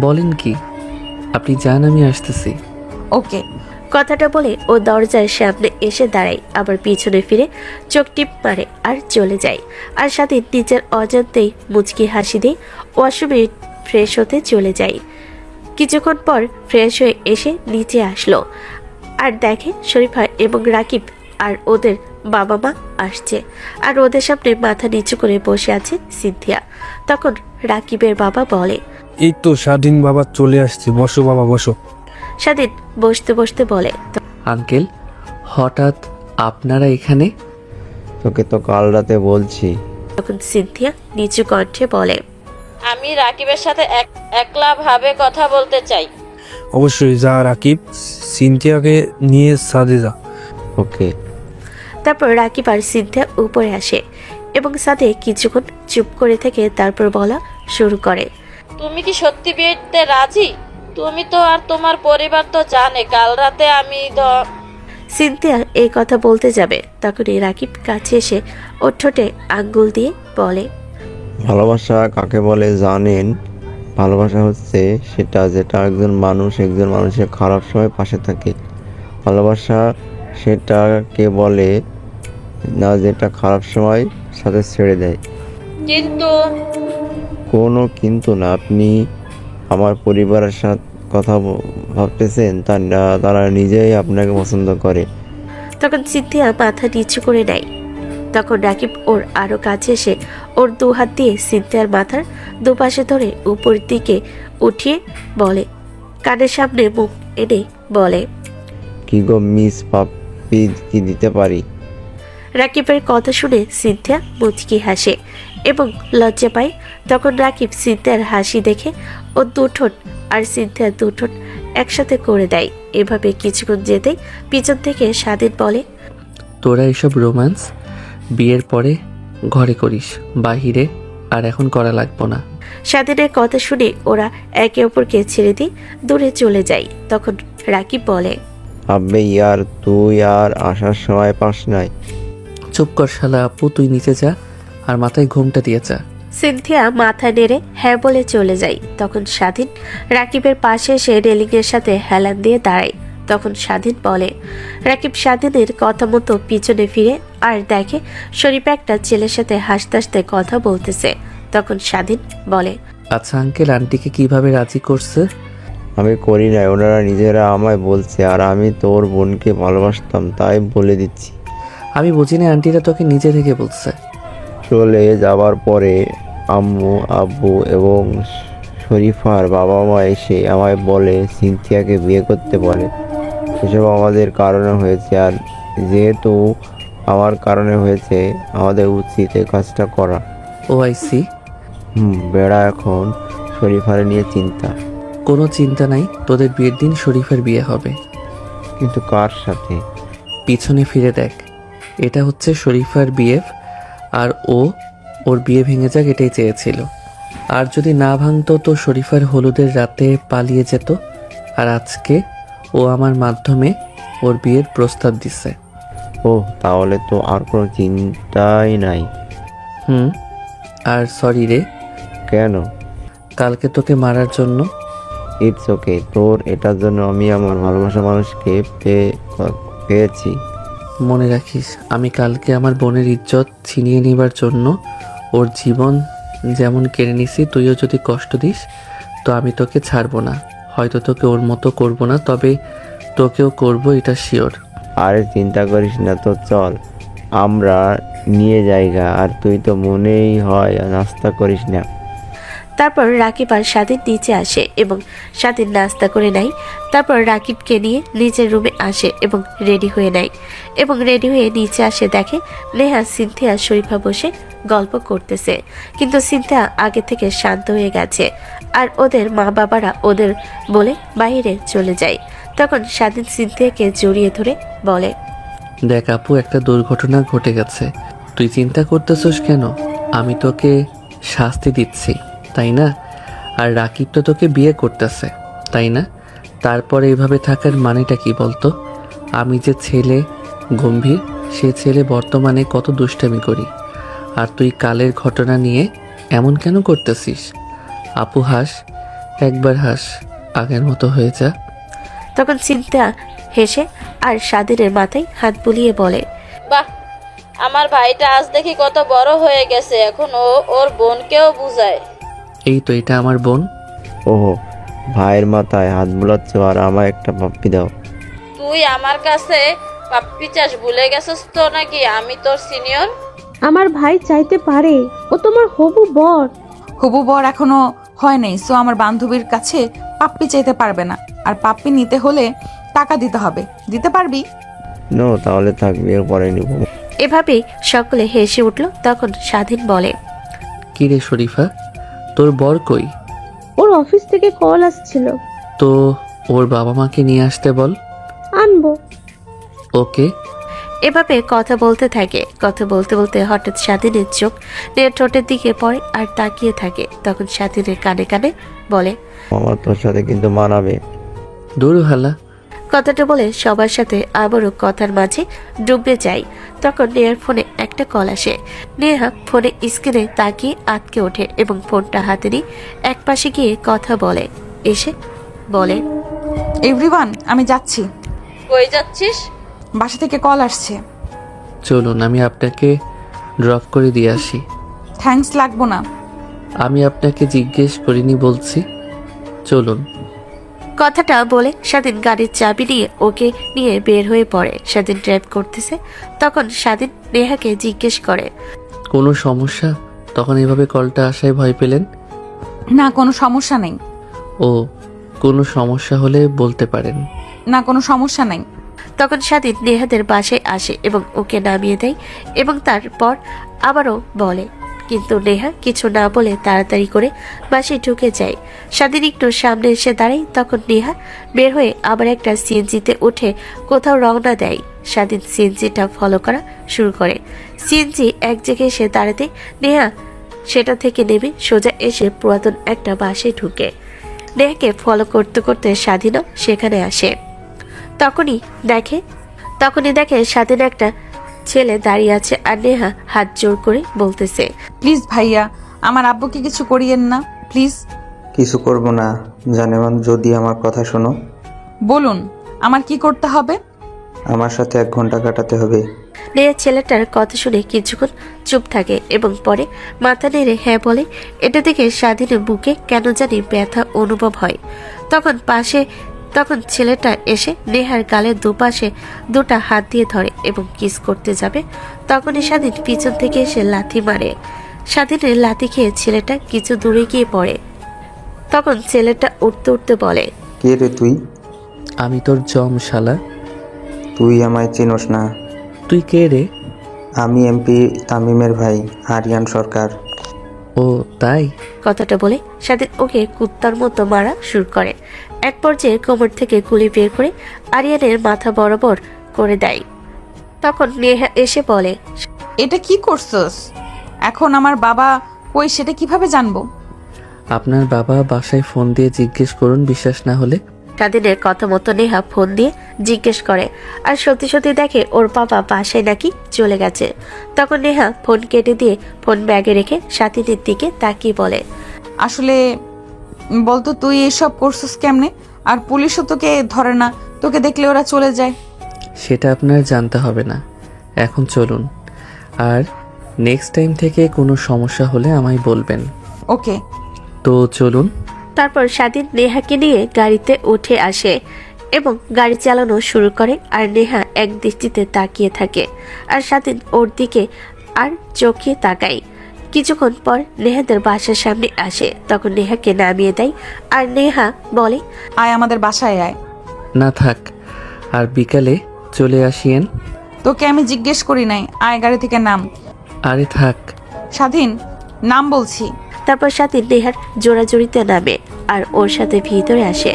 বলেন কি? আপনি যান, আমি আসতেছি। ওকে। কথাটা বলে ও দরজার সামনে এসে দাঁড়ায়, আবার পিছনে ফিরে চোখ টিপ মারে আর চলে যায়। আর সাথে নিজের অজান্তেই মুচকি হাসি দিয়ে ওয়াশরুমে ফ্রেশ হতে চলে যায়। কিছুক্ষণ পর ফ্রেশ হয়ে এসে নিচে আসলো আর দেখে শরীফা এবং রাকিব আর ওদের বাবা মা আসছে, আর ওদের সামনে মাথা নিচু করে বসে আছে সিনথিয়া। তখন রাকিবের বাবা বলে, এই তো স্বাধীন বাবা চলে আসছে, বসো বাবা বসো। স্বাধীন বসতে বসতে বলে, আঙ্কেল হঠাৎ আপনারা এখানে? তোকে তো কাল রাতে বলছি। তখন সিনথিয়া নিচু কণ্ঠে বলে, আমি রাকিবের সাথে একলা ভাবে কথা বলতে চাই। অবশ্যই যা রাকিব, সিনথিয়াকে নিয়ে সাদে যা। ওকে। তারপর রাকিব আর সিনথিয়া উপরে আসে এবং সাথে কিছুক্ষণ চুপ করে থেকে তারপর বলা শুরু করে, তুমি কি সত্যি বিয়েতে রাজি? তুমি তো আর তোমার পরিবার তো জানে কাল রাতে আমি সিনথিয়া এই কথা বলতে যাবে, তখনই রাকিব কাছে এসে ওর ঠোঁটে আঙ্গুল দিয়ে বলে, ভালোবাসা কাকে বলে জানেন? ভালোবাসা হচ্ছে সেটা যেটা একজন মানুষের খারাপ সময় পাশে থাকে। ভালোবাসা সেটাকে বলে না যেটা খারাপ সময় সাথে ছেড়ে দেয়। কিন্তু কোনো কিন্তু না। আপনি আমার পরিবারের সাথে কথা ভাবতেছেন, তারা নিজেই আপনাকে পছন্দ করে। তখন সিনথিয়া মাথা নিচু করে নেয়। তখন রাকিব ওর আরো কাছে এসে ওর দু হাত দিয়ে সিনথিয়ার মাথার দুপাশে ধরে উপর দিকে উঠিয়ে বলে, কানের সামনে মুখ এনে বলে, কি গো মিস পাপ্পি, কি দিতে পারি? রাকিবের কথা শুনে সিনথিয়া মুচকি হাসে এবং লজ্জা পায়। তখন রাকিব সিনথিয়ার হাসি দেখে ও দুঠোঁট আর সিনথিয়ার দুঠোঁট একসাথে করে দেয়। এভাবে কিছুক্ষণ যেতেই পিছন থেকে স্বাধীন বলে, তোরা এসব রোম্যান্স বিয়ের পরে ঘরে করিস, বাহিরে আর এখন করা লাগবো না। স্বাধীনের কথা শুনে ওরা একে অপরকে ছেড়ে দিয়ে দূরে চলে যায়। তখন রাকিব বলে, আব্বে ইয়ার, তুই আর আসার সময় পাস নাই। চুপ কর শালা আপু, তুই নিচে যা আর মাথায় ঘুমটা দিয়ে যা। সিনথিয়া মাথা নেড়ে হ্যাঁ বলে চলে যায়। তখন স্বাধীন রাকিবের পাশে এসে রেলিংয়ের সাথে হেলান দিয়ে দাঁড়ায়। তখন স্বাধীন বলে, রাকিব স্বাধীনের কথা মতো পিছনে ফিরে আর দেখে শরীফ একটা ছেলের সাথে হাসতে হাসতে কথা বলতেছে। তখন স্বাধীন বলে, আচ্ছা আঙ্কেল, আন্টিকে কিভাবে রাজি করছে? আমি করি নাই, ওনারা নিজেরা আমায় বলছে। আর আমি তোর বোনকে ভালোবাসতাম তাই বলে দিচ্ছি। আমি বুঝি না, আন্টিরা তোকে নিজে থেকে বলছে। চলে যাবার পরে আম্মু, আব্বু এবং শরীফার বাবা মা এসে আমায় বলে সিনথিয়াকে বিয়ে করতে বলে। এসব আমাদের কারণে হয়েছে, আর যেহেতু আমার কারণে হয়েছে আমাদের উচিত এই কাজটা করা। ও আই সি। বেড়া এখন শরীফার নিয়ে চিন্তা। কোনো চিন্তা নাই, তোদের বিয়ের দিন শরীফের বিয়ে হবে। কিন্তু কার সাথে? পিছনে ফিরে দেখ, এটা হচ্ছে শরীফার বিএফ, আর ওর বিয়ে ভেঙে যাক এটাই চেয়েছিল। আর যদি না ভাঙতো তো শরীফার হলুদের রাতে পালিয়ে যেত। আর আজকে ও আমার মাধ্যমে ওর বিয়ের প্রস্তাব দিছে। ও তাহলে তো আর কোনো চিন্তাই নাই। আর সরি রে। কেন? কালকে তোকে মারার জন্য। ইটস ওকে, তোর এটার জন্য আমি আমার ভালোবাসা মানুষকে পেয়েছি। মনে রাখিস, আমি কালকে আমার বোনের ইজ্জত ছিনিয়ে নেবার জন্য ওর জীবন যেমন কেড়ে নিছি, তুইও যদি কষ্ট দিস তো আমি তোকে ছাড়বো না। হয়তো তোকে ওর মতো করব না, তবে তোকেও করব, এটা শিওর। আরে চিন্তা করিস না, তো চল আমরা নিয়ে জায়গা। আর তুই তো মনেই হয় নাস্তা করিস না। তারপর রাকিব আর স্বাধীন নিচে আসে এবং স্বাধীন নাস্তা করে নেয়। তারপর রাকিবকে নিয়ে নিজের রুমে আসে এবং রেডি হয়ে নেয় এবং রেডি হয়ে নিচে আসে দেখে নেহা, সিনথিয়া, শরীফা বসে গল্প করতেছে। কিন্তু সিনথিয়া আগে থেকে শান্ত হয়ে গেছে আর ওদের মা বাবারা ওদের বলে বাইরে চলে যায়। তখন স্বাধীন সিনথিয়াকে জড়িয়ে ধরে বলে, দেখ আপু, একটা দুর্ঘটনা ঘটে গেছে, তুই চিন্তা করতেছস কেন? আমি তোকে শাস্তি দিচ্ছি, তাই না? আর রাকিব তো তোকে বিয়ে করতেছে, তাই না? তারপরে এইভাবে থাকার মানেটা কি বলতো? আমি যে ছেলে গম্ভীর, সে ছেলে বর্তমানে কত দুষ্টামি করি, আর তুই কালের ঘটনা নিয়ে এমন কেন করতেছিস? আপু হাস, একবার হাস, আগের মতো হয়ে যা। তখন চিন্তা হেসে আর স্বাধীনের মাথায় হাত বুলিয়ে বলে, বাহ, আমার ভাইটা আজ দেখি কত বড় হয়ে গেছে, এখন ও ওর বোনকেও বুঝায়। এই তো এটা আমার বোন। ওহো, ভাইয়ের মাথায় হাত বুলাচ্ছ আর আমায় একটা পাপ্পি দাও। তুই আমার কাছে পাপ্পি চাস ভুলে গেছিস তো নাকি আমি তোর সিনিয়র? আমার ভাই চাইতে পারে, ও তোমার হবু বর। হবু বর এখনো হয় নাই, সো আমার বান্ধবীর কাছে পাপ্পি চাইতে পারবে না। আর পাপ্পি নিতে হলে টাকা দিতে হবে। দিতে পারবি? নো, তাহলে থাক, বিয়ের পরে নিব। এভাবেই সকলে হেসে উঠল। তখন স্বাধীন বলে, কি রে শরীফা, তোর বর কই? ওর অফিস থেকে কল আসছিল। তো ওর বাবা মাকে নিয়ে আসতে বল। আনবো। ওকে। এভাবে কথা বলতে থাকে। কথা বলতে বলতে হঠাৎ স্বাধীনের চোখ নিয়ে ঠোঁটের দিকে পড়ে আর তাকিয়ে থাকে। তখন স্বাধীনের কানে কানে বলে, আমার তোর সাথে কিন্তু মানাবে। দূর হালা। কথাটা বলে সবার সাথে আবারও কথার মাঝে ডুবে যায়। তখন নেহার ফোনে একটা কল আসে। নেহা ফোনে স্ক্রিনে তাকিয়ে আটকে ওঠে এবং ফোনটা হাতে নিয়ে এক পাশে গিয়ে কথা বলে। এসে বলে, এভরিওয়ান, আমি যাচ্ছি। কই যাচ্ছিস? বাসা থেকে কল আসছে। চলুন আমি আপনাকে ড্রপ করে দিয়ে আসি। থ্যাঙ্কস, লাগবো না। আমি আপনাকে জিজ্ঞেস করিনি বলছি। চলুন। কথাটা বলে স্বাধীন গাড়ির চাবি নিয়ে ওকে নিয়ে বের হয়ে পড়ে। স্বাধীন ড্রাইভ করতেছে। তখন স্বাধীন নেহাকে জিজ্ঞেস করে, কোনো সমস্যা? তখন এভাবে কলটা আসায় ভয় পেলেন? না, কোনো সমস্যা নেই। ও, কোনো সমস্যা হলে বলতে পারেন। না, কোনো সমস্যা নেই। তখন স্বাধীন নেহাদের বাসায় আসে এবং ওকে নামিয়ে দেয় এবং তারপর আবারও বলে, কিন্তু নেহা কিছু না বলে তাড়াতাড়ি করে বাসায় ঢুকে যায়। স্বাধীন একটু সামনে এসে দাঁড়ায়। তখন নেহা বের হয়ে আবার একটা সিএনজিতে উঠে কোথাও রওনা দেয়। স্বাধীন সিএনজিটা ফলো করা শুরু করে। সিএনজি এক জায়গায় এসে দাঁড়াতে নেহা সেটা থেকে নেমে সোজা এসে পুরাতন একটা বাসে ঢুকে। নেহাকে ফলো করতে করতে স্বাধীনও সেখানে আসে। তখনই দেখে স্বাধীন একটা ছেলে দাঁড়িয়ে আছে আর নেহা হাত জোর করে বলতেছে, প্লিজ ভাইয়া, আমার আব্বুকে কিছু করিয়েন না, প্লিজ। কিছু করব না জানেমান, যদি আমার কথা শোনো। বলুন, আমার কি করতে হবে? আমার সাথে 1 ঘন্টা কাটাতে হবে। নেহা ছেলেটার কথা শুনে কিছুক্ষণ চুপ থাকে এবং পরে মাথা নেড়ে হ্যাঁ বলে। এটা দেখে স্বাধীনের বুকে কেন জানি ব্যথা অনুভব হয়। তখন ছেলেটা এসে নেহার গালের দুপাশে দুটা হাত দিয়ে ধরে এবং কিস করতে যাবে। তখনই স্বাধীন পিছন থেকে এসে লাথি মারে। স্বাধীনের লাথি খেয়ে ছেলেটা কিছু দূরে গিয়ে পড়ে। তখন ছেলেটা উঠতে উঠতে বলে, কে রে তুই? আমি তোর জম শালা। তুই আমায় চিনোস না। তুই কে রে? আমি এমপি তামিমের ভাই, আরিয়ান সরকার। ও তাই? কথাটা বলে স্বাধীন ওকে কুত্তার মতো মারা শুরু করে। এক পর্যায়ে কোমর থেকে গুলি বের করে আরিয়ানের মাথা বরাবর করে দেয়। তখন নেহা এসে বলে, এটা কি করছস? এখন আমার বাবা কই সেটা কিভাবে জানবো? আপনার বাবা বাসায় ফোন দিয়ে জিজ্ঞেস করুন, বিশ্বাস না হলে। স্বাধীনের কথা মতো নেহা ফোন দিয়ে জিজ্ঞেস করে আর সত্যি সত্যি দেখে ওর বাবা বাসায় নাকি চলে গেছে। তখন নেহা ফোন কেটে দিয়ে ফোন ব্যাগে রেখে স্বাধীনের দিকে তাকিয়ে বলে, আসলে বলতো তুই এসব করছস কেমনে? আর পুলিশও তোকে ধরে না, তোকে দেখলে ওরা চলে যায়। সেটা আপনার জানতে হবে না, এখন চলুন। আর নেক্সট টাইম থেকে কোনো সমস্যা হলে আমায় বলবেন। ওকে। তো চলুন। তারপর স্বাধীন নেহাকে নিয়ে গাড়িতে উঠে আসে এবং গাড়ি চালানো শুরু করে। আর নেহা এক দৃষ্টিতে তাকিয়ে থাকে আর স্বাধীন ওর দিকে আর চোখে তাকায়। কিছুক্ষণ পর নেহাদের বাসার সামনে আসে। তখন নেহাকে নামিয়ে দেয় আর নেহা বলে, আয় আমাদের বাসায় আয়। না থাক, আর বিকালে চলে আসিয়েন। তোকে আমি জিজ্ঞেস করি নাই, আয় গাড়ি থেকে নাম। আরে থাক। স্বাধীন, নাম বলছি। তারপর স্বাধীন নেহার জোড়াজড়িতে নামে আর ওর সাথে ভিতরে আসে।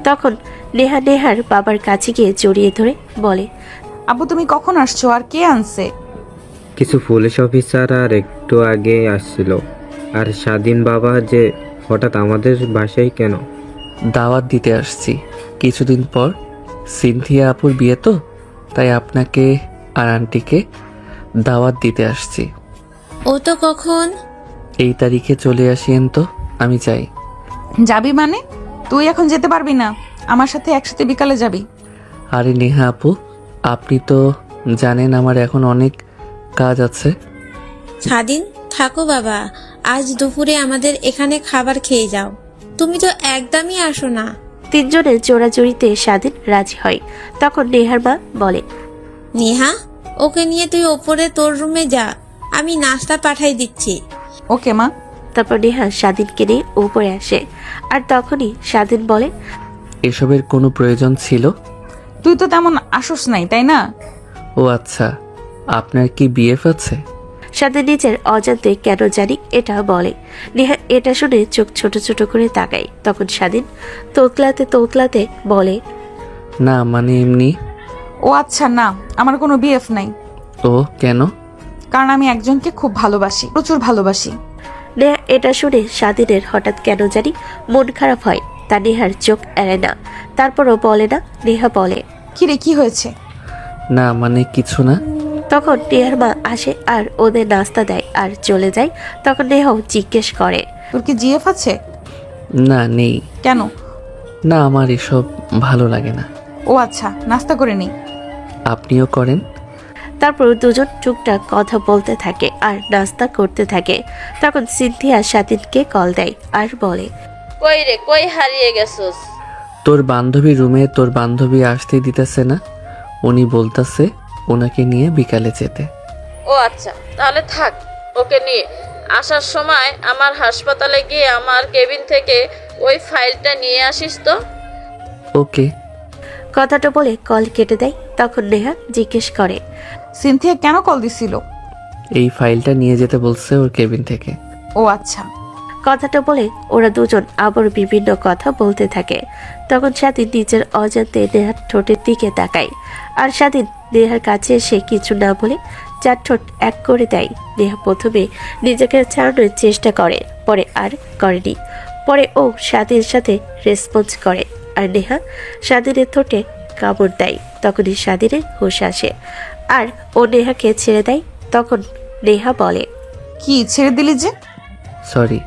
তখন নেহা নেহার বাবার কাছে গিয়ে জড়িয়ে ধরে বলে, আব্বু তুমি কখন আসছো আর কে আনছে? কিছু পুলিশ অফিসার আর একটু আগে আসছিল। আর স্বাধীন বাবা যে হঠাৎ আমাদের বাসায় কেন? দাওয়াত দিতে আসছি, কিছুদিন পর সিনথিয়া আপুর বিয়ে তো, তাই আপনাকে আর আন্টিকে দাওয়াত দিতে আসছি। ও তো কখন? এই তারিখে চলে আসিয়েন তো, আমি চাই। যাবি মানে? তুই এখন যেতে পারবি না, আমার সাথে একসাথে বিকালে যাবি। আরে নেহা আপু, আপনি তো জানেন আমার এখন অনেক কাজ আছে। স্বাধীন থাকো বাবা, আজ দুপুরে আমাদের এখানে খাবার খেয়ে যাও। তুমি তো একদমই আসো না। তিনজনের জোড়াজুড়িতে স্বাধীন রাজি হয়। তখন নেহার মা বলে, নেহা, ওকে নিয়ে তুই ওপরে তোর রুমে যা, আমি নাস্তা পাঠাই দিচ্ছি। ওকে মা। তারপর নেহা স্বাধীনকে নিয়ে উপরে আসে। আর তখনই স্বাধীন বলে, এসবের কোনো প্রয়োজন ছিল? তুই তো তেমন আসোস নাই, তাই না? ও আচ্ছা, আপনার কি বিএফ আছে? স্বাধীন নিজের অজান্তে কেন জানি এটা বলে। নেহা এটা শুনে চোখ ছোট ছোট করে তাকায়। তখন স্বাধীন তোতলাতে তোতলাতে বলে, না মানে এমনি। ও আচ্ছা, না আমার কোনো বিএফ নাই। ও কেন? কারণ আমি একজনকে খুব ভালোবাসি, প্রচুর ভালোবাসি। নেহা এটা শুনে স্বাধীনের হঠাৎ কেন জানি মন খারাপ হয়। তা নেহার চোখ এড়ে না। তারপরও বলে না। নেহা বলে, কিরে কি হয়েছে? না মানে কিছু না। তখন নেহার মা আসে আর ওদের নাস্তা দেয় আর চলে যায়। তখন নেহাও জিজ্ঞেস করে, তোর কি জিএফ আছে? না নেই। কেন? না আমার এসব ভালো লাগে না। ও আচ্ছা, নাস্তা করে নি। আপনিও করেন। তারপর দুজন টুকটাক কথা বলতে থাকে আর নাস্তা করতে থাকে। তখন সিনথিয়া স্বাধীনকে কল দেয় আর বলে, কই রে, কই হারিয়ে গেছস? তোর বান্ধবী রুমে তোর বান্ধবী আসতে দিতেছে না, উনি বলতেছে ওনাকে নিয়ে বিকালে যেতে। ও আচ্ছা, তাহলে থাক, ওকে নিয়ে আসার সময় আমার হাসপাতালে গিয়ে আমার কেবিন থেকে ওই ফাইলটা নিয়ে আসিস তো। ওকে। কথাটা বলে কল কেটে দেয়। তখন নেহা জিজ্ঞেস করে, সিনথিয়া কেন কল দিছিল? এই ফাইলটা নিয়ে যেতে বলছে ওর কেবিন থেকে। ও আচ্ছা। কথাটা বলে ওরা দুজন আবার বিভিন্ন কথা বলতে থাকে। তখন স্বাধীন নিজের অজান্তে নেহার ঠোঁটের দিকে তাকায়। আর স্বাধীন নেহার কাছে এসে কিছু না বলে চার ঠোঁট এক করে দেয়। নেহা প্রথমে নিজেকে ছাড়ানোর চেষ্টা করে, পরে আর করেনি। পরে ও স্বাধীনের সাথে রেসপন্স করে আর নেহা স্বাধীনের ঠোঁটে কামড় দেয়। তখনই স্বাধীনের হুঁশ আসে আর ও নেহাকে ছেড়ে দেয়। তখন নেহা বলে, কি ছেড়ে দিলি যে? সরি,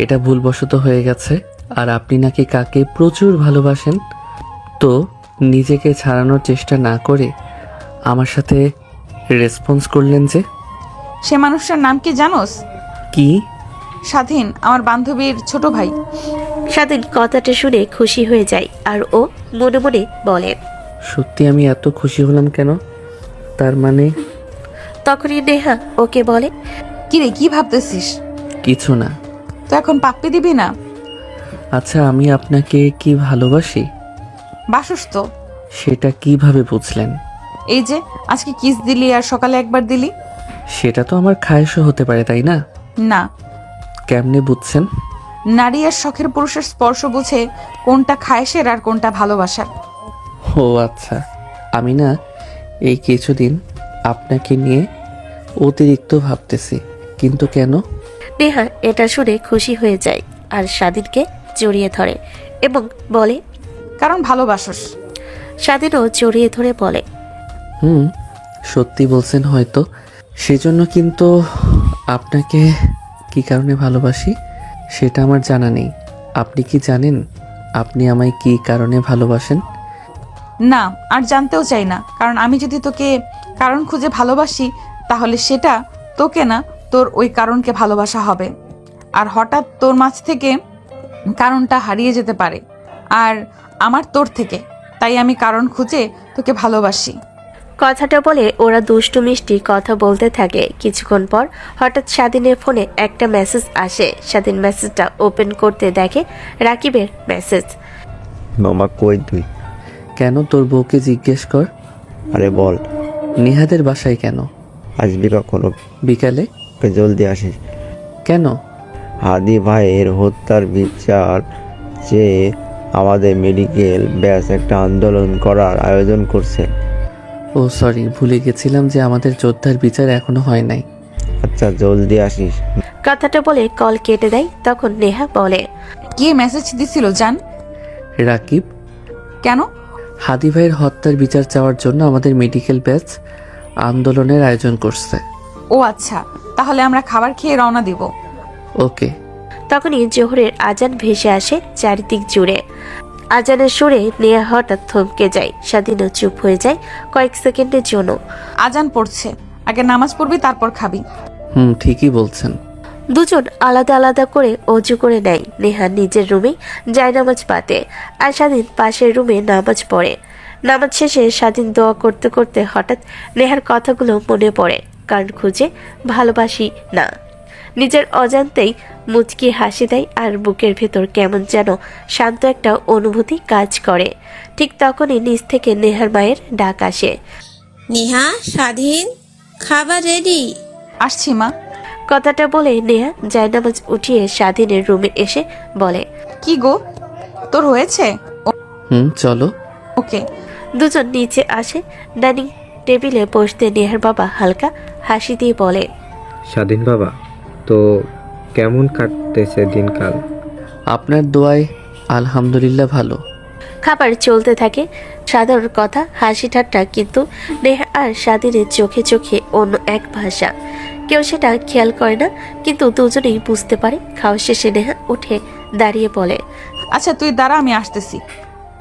এটা ভুলবশত হয়ে গেছে। আর আপনি নাকি কাকে প্রচুর ভালোবাসেন, তো নিজেকে ছাড়ানোর চেষ্টা না করে আমার সাথে রেসপন্স করলেন যে? সে মানুষটার নাম কি জানোস? কি? স্বাধীন, আমার বান্ধবীর ছোট ভাই। স্বাধীন কথাটা শুনে খুশি হয়ে যায় আর ও মনে মনে বলে, সত্যি আমি এত খুশি হলাম কেন? তার মানে? তখনই নেহা ওকে বলে, কিরে কি ভাবতেছিস? কিছু না। তো এখন পাপ্পি দিবি না? আচ্ছা, আমি আপনাকে কি ভালোবাসি? বাসস তো। সেটা কিভাবে বুঝলেন? এই যে আজকে কিস দিলি আর সকালে একবার দিলি। সেটা তো আমার খায়েশও হতে পারে, তাই না? না। কেমনে বুঝছেন? নারী আর শখের পুরুষের স্পর্শ বুঝে কোনটা খায়েশের আর কোনটা ভালোবাসার। ও আচ্ছা। আমি না এই কিছুদিন আপনাকে নিয়ে অতিরিক্ত ভাবতেছি। কিন্তু কেন? নেহা এটা শুনে খুশি হয়ে যায় আর স্বাধীনকে জড়িয়ে ধরে এবং বলে, কারণ ভালোবাসস। স্বাধীনও জড়িয়ে ধরে বলে, সত্যি বলছেন হয়তো। সেজন্য কিন্তু আপনাকে কি কারণে ভালোবাসি সেটা আমার জানা নেই। আপনি কি জানেন আপনি আমায় কি কারণে ভালোবাসেন? না, আর জানতেও চাই না। কারণ আমি যদি তোকে কারণ খুঁজে ভালোবাসি, তাহলে সেটা তোকে না, তোর ওই কারণকে ভালোবাসা হবে। আর হঠাৎ তোর মাঝ থেকে কারণটা হারিয়ে যেতে পারে, আর আমার তোর থেকে। তাই আমি কারণ খুঁজে তোকে ভালোবাসি। কথাটা বলে ওরা দুষ্টু মিষ্টি কথা বলতে থাকে। কিছুক্ষণ পর হঠাৎ স্বাধীনের ফোনে একটা মেসেজ আসে। স্বাধীন মেসেজটা ওপেন করতে দেখে রাকিবের মেসেজ। মামা কই তুই? কেন, তোর বউকে জিজ্ঞেস কর। আরে বল। নেহাদের বাসায় কেন? আসবি কখনো? বিকালে। জলদি আসিস। কেন? হাদি ভাইয়ের হত্যার বিচার চেয়ে আমাদের মেডিকেল ব্যাস একটা আন্দোলন করার আয়োজন করছে। ও সরি, ভুলে গেছিলাম যে আমাদের যোদ্ধার বিচার এখনো হয় নাই। আচ্ছা জলদি আসিস। কথাটা বলে কল কেটে দেয়। তখন নেহা বলে, কে মেসেজ দিছিল জান? রাকিব। কেন? হাদি ভাইয়ের হত্যার বিচার চাওয়ার জন্য আমাদের মেডিকেল ব্যাচ আন্দোলনের আয়োজন করছে। ও আচ্ছা, তাহলে আমরা খাবার খেয়ে রওনা দিব। ওকে। তখনই জোহরের আজান ভেসে আসে চারিদিক জুড়ে। আজানের সুরে নেহা হঠাৎ থমকে যায়। স্বাধীনও চুপ হয়ে যায় কয়েক সেকেন্ডের জন্য। আজান পড়ছে, আগে নামাজ পড়বি তারপর খাবি। ঠিকই বলছেন। দুজন আলাদা আলাদা করে অজু করে নেয়। নেহা নিজের রুমে জায়নামাজ পাতে, আর স্বাধীন পাশের রুমে নামাজ পড়ে। নামাজ শেষে স্বাধীন দোয়া করতে করতে হঠাৎ নেহার কথাগুলো মনে পড়ে। কারণ খুঁজে ভালোবাসি না, নিজের অজান্তেই মুচকি হাসি দেয়, আর বুকের ভেতর কেমন যেন শান্ত একটা অনুভূতি কাজ করে। ঠিক তখনই নিচ থেকে নেহার মায়ের ডাক আসে। নেহা, স্বাধীন, খাবার রেডি। আসছি মা। কথাটা বলে নেহা জায়নামাজ উঠিয়ে স্বাধীনের রুমে এসে বলে, কি গো, তোর হয়েছে? চলো। ওকে। দুজন নিচে আসে। ডাইনিং টেবিলে বসতে নেহার বাবা হালকা হাসি দিয়ে বলে, স্বাধীন বাবা, তো কেমন কাটতেছে দিনকাল? আপনার দোয়ায় আলহামদুলিল্লাহ ভালো। খাবার চলতে থাকে। সাধারণ কথা, হাসি ঠাট্টা, কিন্তু নেহা আর স্বাধীনের চোখে চোখে অন্য এক ভাষা। কেউ সেটা খেয়াল করে না, কিন্তু দুজনেই বুঝতে পারে। খাওয়া শেষে নেহা উঠে দাঁড়িয়ে বলে, আচ্ছা তুই দাঁড়া, আমি আসতেছি।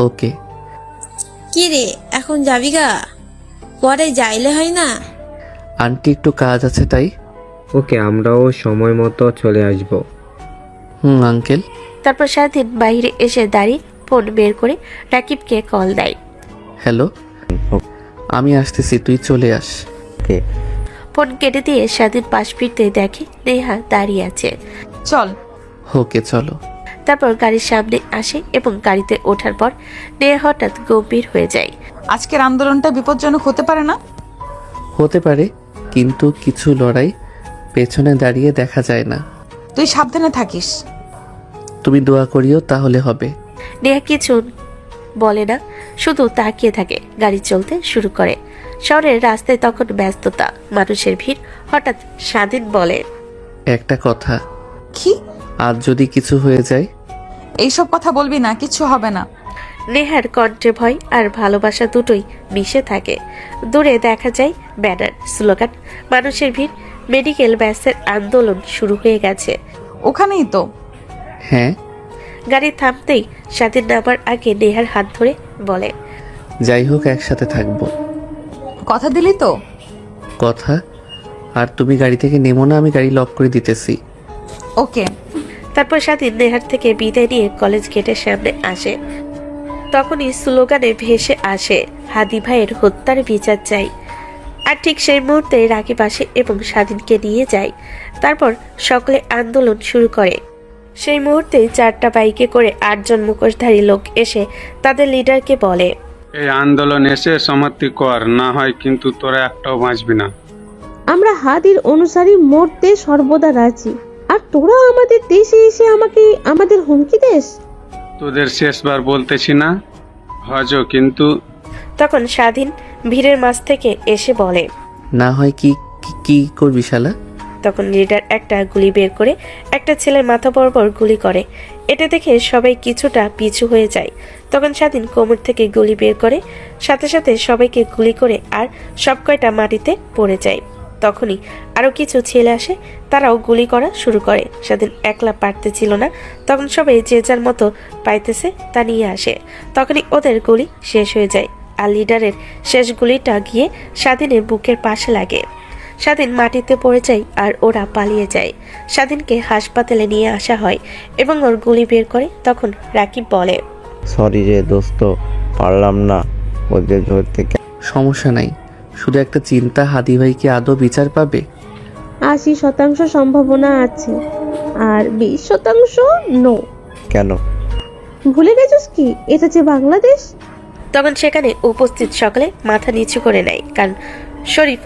ওকে। কি রে, এখন যাবি গা? পরে যাইলে হয় না? আন্টি একটু কাজ আছে তাই। ওকে, আমরাও সময় মতো চলে আসব। আঙ্কেল। তারপর স্বাধীন বাইরে এসে দাঁড়িয়ে ফোন বের করে রাকিবকে কল দেয়। হ্যালো, আমি আসতেছি, তুই চলে আস। ফোন কেটে দিয়ে স্বাধীন পাশ ফিরতে দেখে নেহা দাঁড়িয়ে আছে। চল। ওকে চলো। তারপর গাড়ির সামনে আসে এবং গাড়িতে ওঠার পর নেহা হঠাৎ গম্ভীর হয়ে যায়। আজকের আন্দোলনটা বিপজ্জনক হতে পারে না? হতে পারে, কিন্তু কিছু লড়াই পেছনে দাঁড়িয়ে দেখা যায় না। তুই সাবধানে থাকিস। তুমি দোয়া করিও, তাহলে হবে। নেহা কিছু বলে না, শুধু তাকিয়ে থাকে। গাড়ি চলতে শুরু করে। শহরের রাস্তায় তখন ব্যস্ততা, মানুষের ভিড়। হঠাৎ স্বাধীন বলে, একটা কথা। কি? আজ যদি কিছু হয়ে যায়? এইসব কথা বলবি না, কিছু হবে না। নেহার কণ্ঠে ভয় আর ভালোবাসা দুটোই মিশে থাকে। দূরে দেখা যায় ব্যানার, স্লোগান, মানুষের ভিড়। মেডিকেল ব্যাসের আন্দোলন শুরু হয়ে গেছে। ওখানেই তো। হ্যাঁ। গাড়ি থামতেই স্বাধীন নামার আগে নেহার হাত ধরে বলে, যাই হোক, একসাথে থাকবো। কথা দিলি তো? কথা। আর তুমি গাড়ি থেকে নেমো না, আমি গাড়ি লক করে দিতেছি। ওকে। তারপর স্বাধীন নেহার থেকে বিদায় নিয়ে কলেজ গেটের সামনে আসে। তখনই স্লোগানে ভেসে আসে, হাদি ভাইয়ের হত্যার বিচার চাই। আর ঠিক সেই মুহূর্তে রাকিব আসে এবং স্বাধীনকে নিয়ে যায়। তারপর সকলে আন্দোলন শুরু করে। সেই মুহূর্তে 4টা বাইকে করে 8 জন মুখোশধারী লোক এসে তাদের লিডারকে বলে, এই আন্দোলন এসে সমাপ্তি কর, না হয় কিন্তু তোরা একটাও বাঁচবি না। আমরা হাদির অনুসারী মরতে সর্বদা রাজি, আর তোরা আমাদের দেশে এসে আমাকে আমাদের হুমকি দেস। তোদের শেষবার বলতেছি না, হজ কিন্তু। তখন স্বাধীন ভিড়ের মাঝ থেকে এসে বলে, না হয় কি কি করবি শালা? তখন লিডার একটা গুলি বের করে একটা ছেলের মাথা বরাবর গুলি করে। এটা দেখে সবাই কিছুটা পিছু হয়ে যায়। তখন স্বাধীন কোমর থেকে গুলি বের করে সাথে সাথে সবাইকে গুলি করে, আর সব কয়টা মাটিতে পড়ে যায়। তখনই আরো কিছু ছেলে আসে, তারাও গুলি করা শুরু করে। স্বাধীন একলা পারতেছিল না, তখন সবাই যে যার মতো পাইতেছে তা নিয়ে আসে। তখনই ওদের গুলি শেষ হয়ে যায়, আর লিডারের শেষ গুলিটা গিয়ে স্বাধীনের বুকের পাশে লাগে। স্বাধীন মাটিতে পড়ে যায় আর ওরা পালিয়ে যায়। স্বাধীনকে হাসপাতালে নিয়ে আসা হয় এবং ওর গুলি বের করে। তখন রাকিব বলে, সরি রে দোস্ত, পারলাম না ওদের ধরতে। সমস্যা নাই, শুধু একটা চিন্তা, হাদি ভাই কি আদৌ বিচার পাবে? 80% সম্ভাবনা আছে, আর 20% নো। কেন? ভুলে গেছিস কি এটা যে বাংলাদেশ? তখন সেখানে উপস্থিত সকলে মাথা নিচু করে নেয়, কারণ শরীফ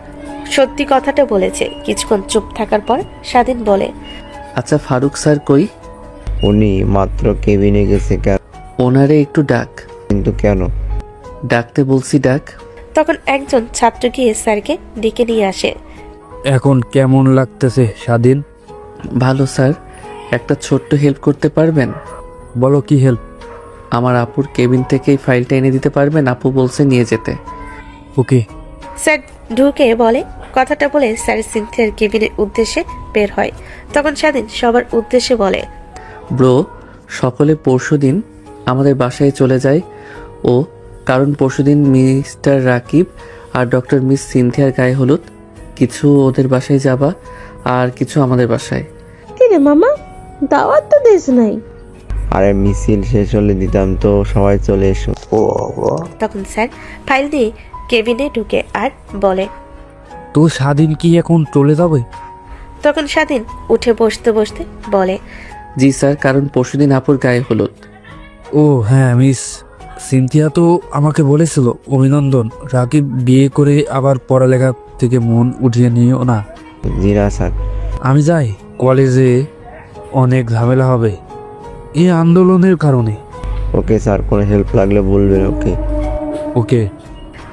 সত্যি কথাটা বলেছে। কিছুক্ষণ চুপ থাকার পর স্বাধীন বলে, আচ্ছা ফারুক স্যার কই? উনি মাত্র কেবিনে গেছে। কেন? ওনারে একটু ডাক। কিন্তু কেন? ডাকতে বলছি, ডাক। তখন একজন ছাত্র গিয়ে স্যারকে ডেকে নিয়ে আসে। এখন কেমন লাগতেছে স্বাধীন? ভালো স্যার, একটা ছোট্ট হেল্প করতে পারবেন? বলো, কি হেল্প? আমার আপুর কেবিন থেকেই ফাইলটা এনে দিতে পারবেন? আপু বলছে নিয়ে যেতে। ওকে। স্যার ঢুকে বলে। কথাটা বলে স্যার সিনথিয়ার কেবিনের উদ্দেশ্যে বের হয়। তখন স্বাধীন সবার উদ্দেশ্যে বলে, ব্রো, সকলে পরশুদিন আমাদের বাসায় চলে যায় ও, কারণ পরশুদিন মিস্টার রাকিব আর ডক্টর মিস সিনথিয়ার গায়ে হলুদ। কিছু ওদের বাসায় যাবা আর কিছু আমাদের বাসায়। কিরে মামা, দাওয়াত তো দেশ নাই। আরে মিছিল শেষ হলে দিতাম তো, সবাই চলে এসো। তখন স্যার ফাইল দিয়ে কেবিনে ঢুকে আর বলে, তো স্বাধীন কি এখন চলে যাবে? তখন স্বাধীন উঠে বসতে বসতে বলে, জি স্যার, কারণ পরশুদিন আপুর গায়ে হলুদ। ও হ্যাঁ, মিস সিনথিয়া তো আমাকে বলেছিল অভিনন্দন, রাকিব বিয়ে করে আবার পড়ালেখা থেকে মন উঠিয়ে নিও না। জি না স্যার। আমি যাই, কলেজে অনেক ঝামেলা হবে এই আন্দোলনের কারণে। ওকে স্যার, কোনো হেল্প লাগলে বলবেন। ওকে ওকে।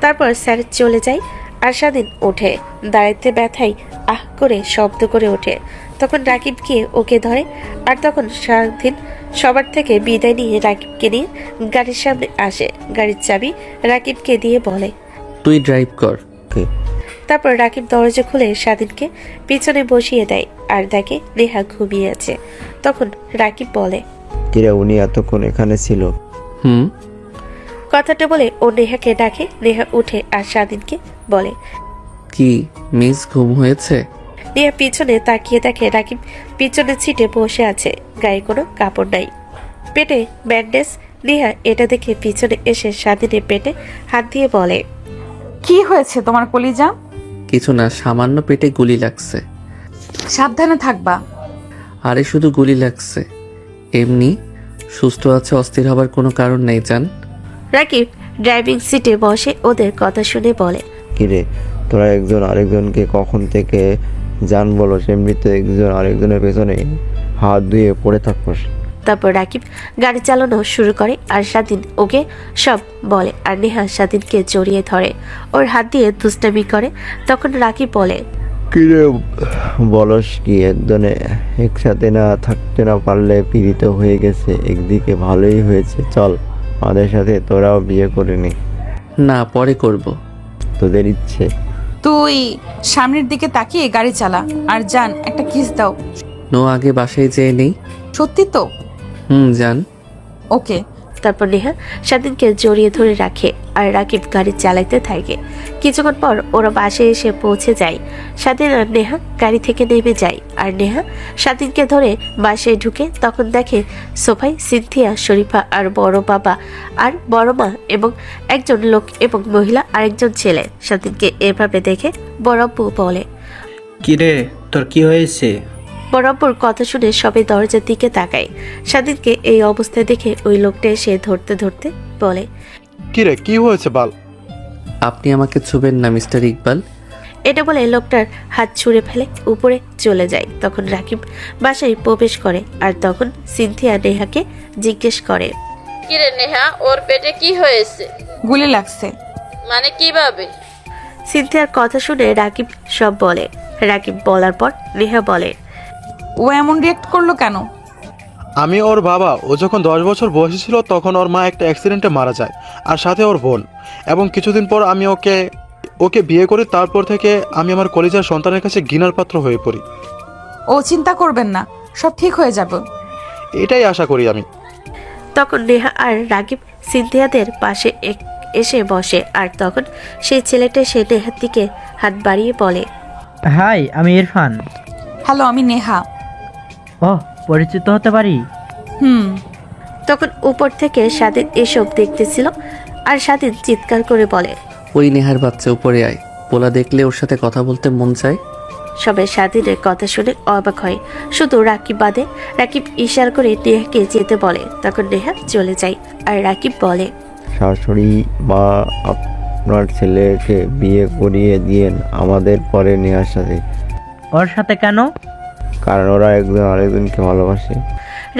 তারপর স্যার চলে যায় আর স্বাধীন ওঠে। দাঁড়াইতে ব্যথায় আহ করে শব্দ করে ওঠে। তখন রাকিব গিয়ে ওকে ধরে আর তখন স্বাধীন সবার থেকে বিদায় নিয়ে রাকিবকে নিয়ে গাড়ির সামনে আসে। গাড়ির চাবি রাকিবকে দিয়ে বলে, তুই ড্রাইভ কর। ওকে। তারপর রাকিব দরজা খুলে স্বাধীনকে পিছনে বসিয়ে দেয় আর দেখে নেহা ঘুমিয়ে আছে। তখন রাকিব বলে, কিরে, উনি এতক্ষণ এখানে ছিল? হুম। কথাটা বলে ও নেহাকে ডাকে। নেহা উঠে আর স্বাধীনকে বলে, কি মিস, ঘুম হয়েছে? নেহা পিছনে তাকিয়ে দেখে রাকিব পিছনের সিটে বসে আছে, গায়ে কোনো কাপড় নাই, পেটে ব্যান্ডেজ। নেহা এটা দেখে পিছনে এসে স্বাধীনের পেটে হাত দিয়ে বলে, কি হয়েছে তোমার কলিজা? কিছু না, সামান্য পেটে গুলি লাগছে। সাবধানে থাকবা। আরে শুধু গুলি লাগছে, এমনি সুস্থ আছে, অস্থির হবার কোনো কারণ নেই জান। রাকিব ড্রাইভিং সিটে বসে ওদের কথা শুনে বলে, কিরে, তোরা একজন আরেকজনকে কখন থেকে জান বলো, এমনিতে একজন আরেকজনের পেছনে হাত ধুয়ে পড়ে থাকবস। তারপর রাকিব গাড়ি চালানো শুরু করে আর স্বাধীন ওকে সব বলে আর নেহা স্বাধীনকে জড়িয়ে ধরে, ওর হাত দিয়ে দুষ্টামি করে। তখন রাকিব বলে, কিরে বলস কি, একজনে একসাথে না থাকতে না পারলে পীড়িত হয়ে গেছে, একদিকে ভালোই হয়েছে, চল আমাদের সাথে তোরাও বিয়ে করে নি। না, পরে করব। তোদের ইচ্ছে। তুই সামনের দিকে তাকিয়ে গাড়ি চালা আর জান একটা কিস দাও। নো, আগে বাসায় যেয়ে নেই। সত্যি তো? জান। ওকে। তারপর নেহা স্বাধীনকে জড়িয়ে ধরে রাখে আর রাকিব গাড়ি চালাইতে থাকে। কিছুক্ষণ পর ওরা বাসায় এসে পৌঁছে যায়। স্বাধীন আর নেহা গাড়ি থেকে নেমে যায় আর নেহা স্বাধীনকে ধরে বাসায় ঢুকে তখন দেখে সোফায় সিনথিয়া, শরীফা আর বড় বাবা আর বড় মা এবং একজন লোক এবং মহিলা আর একজন ছেলে। স্বাধীনকে এভাবে দেখে বড়ব্বু বলে, কিরে, তোর কি হয়েছে? বরাবর কথা শুনে সবাই দরজার দিকে তাকায়। স্বাধীনকে এই অবস্থায় দেখে ওই লোকটা এসে ধরতে ধরতে বলে, কিরে, কি হয়েছে বল? আপনি আমাকে ছুবেন না মিস্টার ইকবাল। এটা বলে লোকটার হাত ছুঁড়ে ফেলে উপরে চলে যায়। তখন রাকিব বাসায় প্রবেশ করে আর তখন সিনথিয়া নেহাকে জিজ্ঞেস করে, কিরে নেহা, ওর পেটে কি হয়েছে? গুলি লাগছে। মানে কিভাবে? সিনথিয়ার কথা শুনে রাকিব সব বলে। রাকিব বলার পর নেহা বলে, ও এমন রিয়েক্ট করলো কেন? আমি ওর বাবা। ও যখন 10 বছর বয়সী ছিল তখন ওর মা একটা অ্যাক্সিডেন্টে মারা যায়, আর সাথে ওর বোন। এবং কিছুদিন পর আমি ওকে বিয়ে করি। তারপর থেকে আমি আমার কলিজার সন্তানের কাছে ঘৃণার পাত্র হয়ে পড়ি। ও চিন্তা করবেন না, সব ঠিক হয়ে যাবে। এটাই আশা করি আমি। তখন নেহা আর রাকিব সিনথিয়াদের পাশে এসে বসে আর তখন সেই ছেলেটা সে নেহার দিকে হাত বাড়িয়ে বলে, হাই, আমি ইরফান। হ্যালো, আমি নেহা। ওহ, পরিচিত হতে পারি? তখন উপর থেকে স্বাধীন এসব দেখতেছিল আর স্বাধীন চিৎকার করে বলে, ওই নেহার বাচ্চা, উপরে আয়। পোলা দেখলে ওর সাথে কথা বলতে মন চায়। সবাই স্বাধীনের কথা শুনে অবাক হয়, শুধু রাকিব বাদে। রাকিব ইশারা করে নেহাকে যেতে বলে। তখন নেহা চলে যায় আর রাকিব বলে, শাশুড়ি মা, আপনার ছেলেকে বিয়ে করিয়ে দিয়েন আমাদের পরে নেহার সাথে। ওর সাথে কেন? কারণ ওরা একজন আরেকজনকে ভালোবাসে।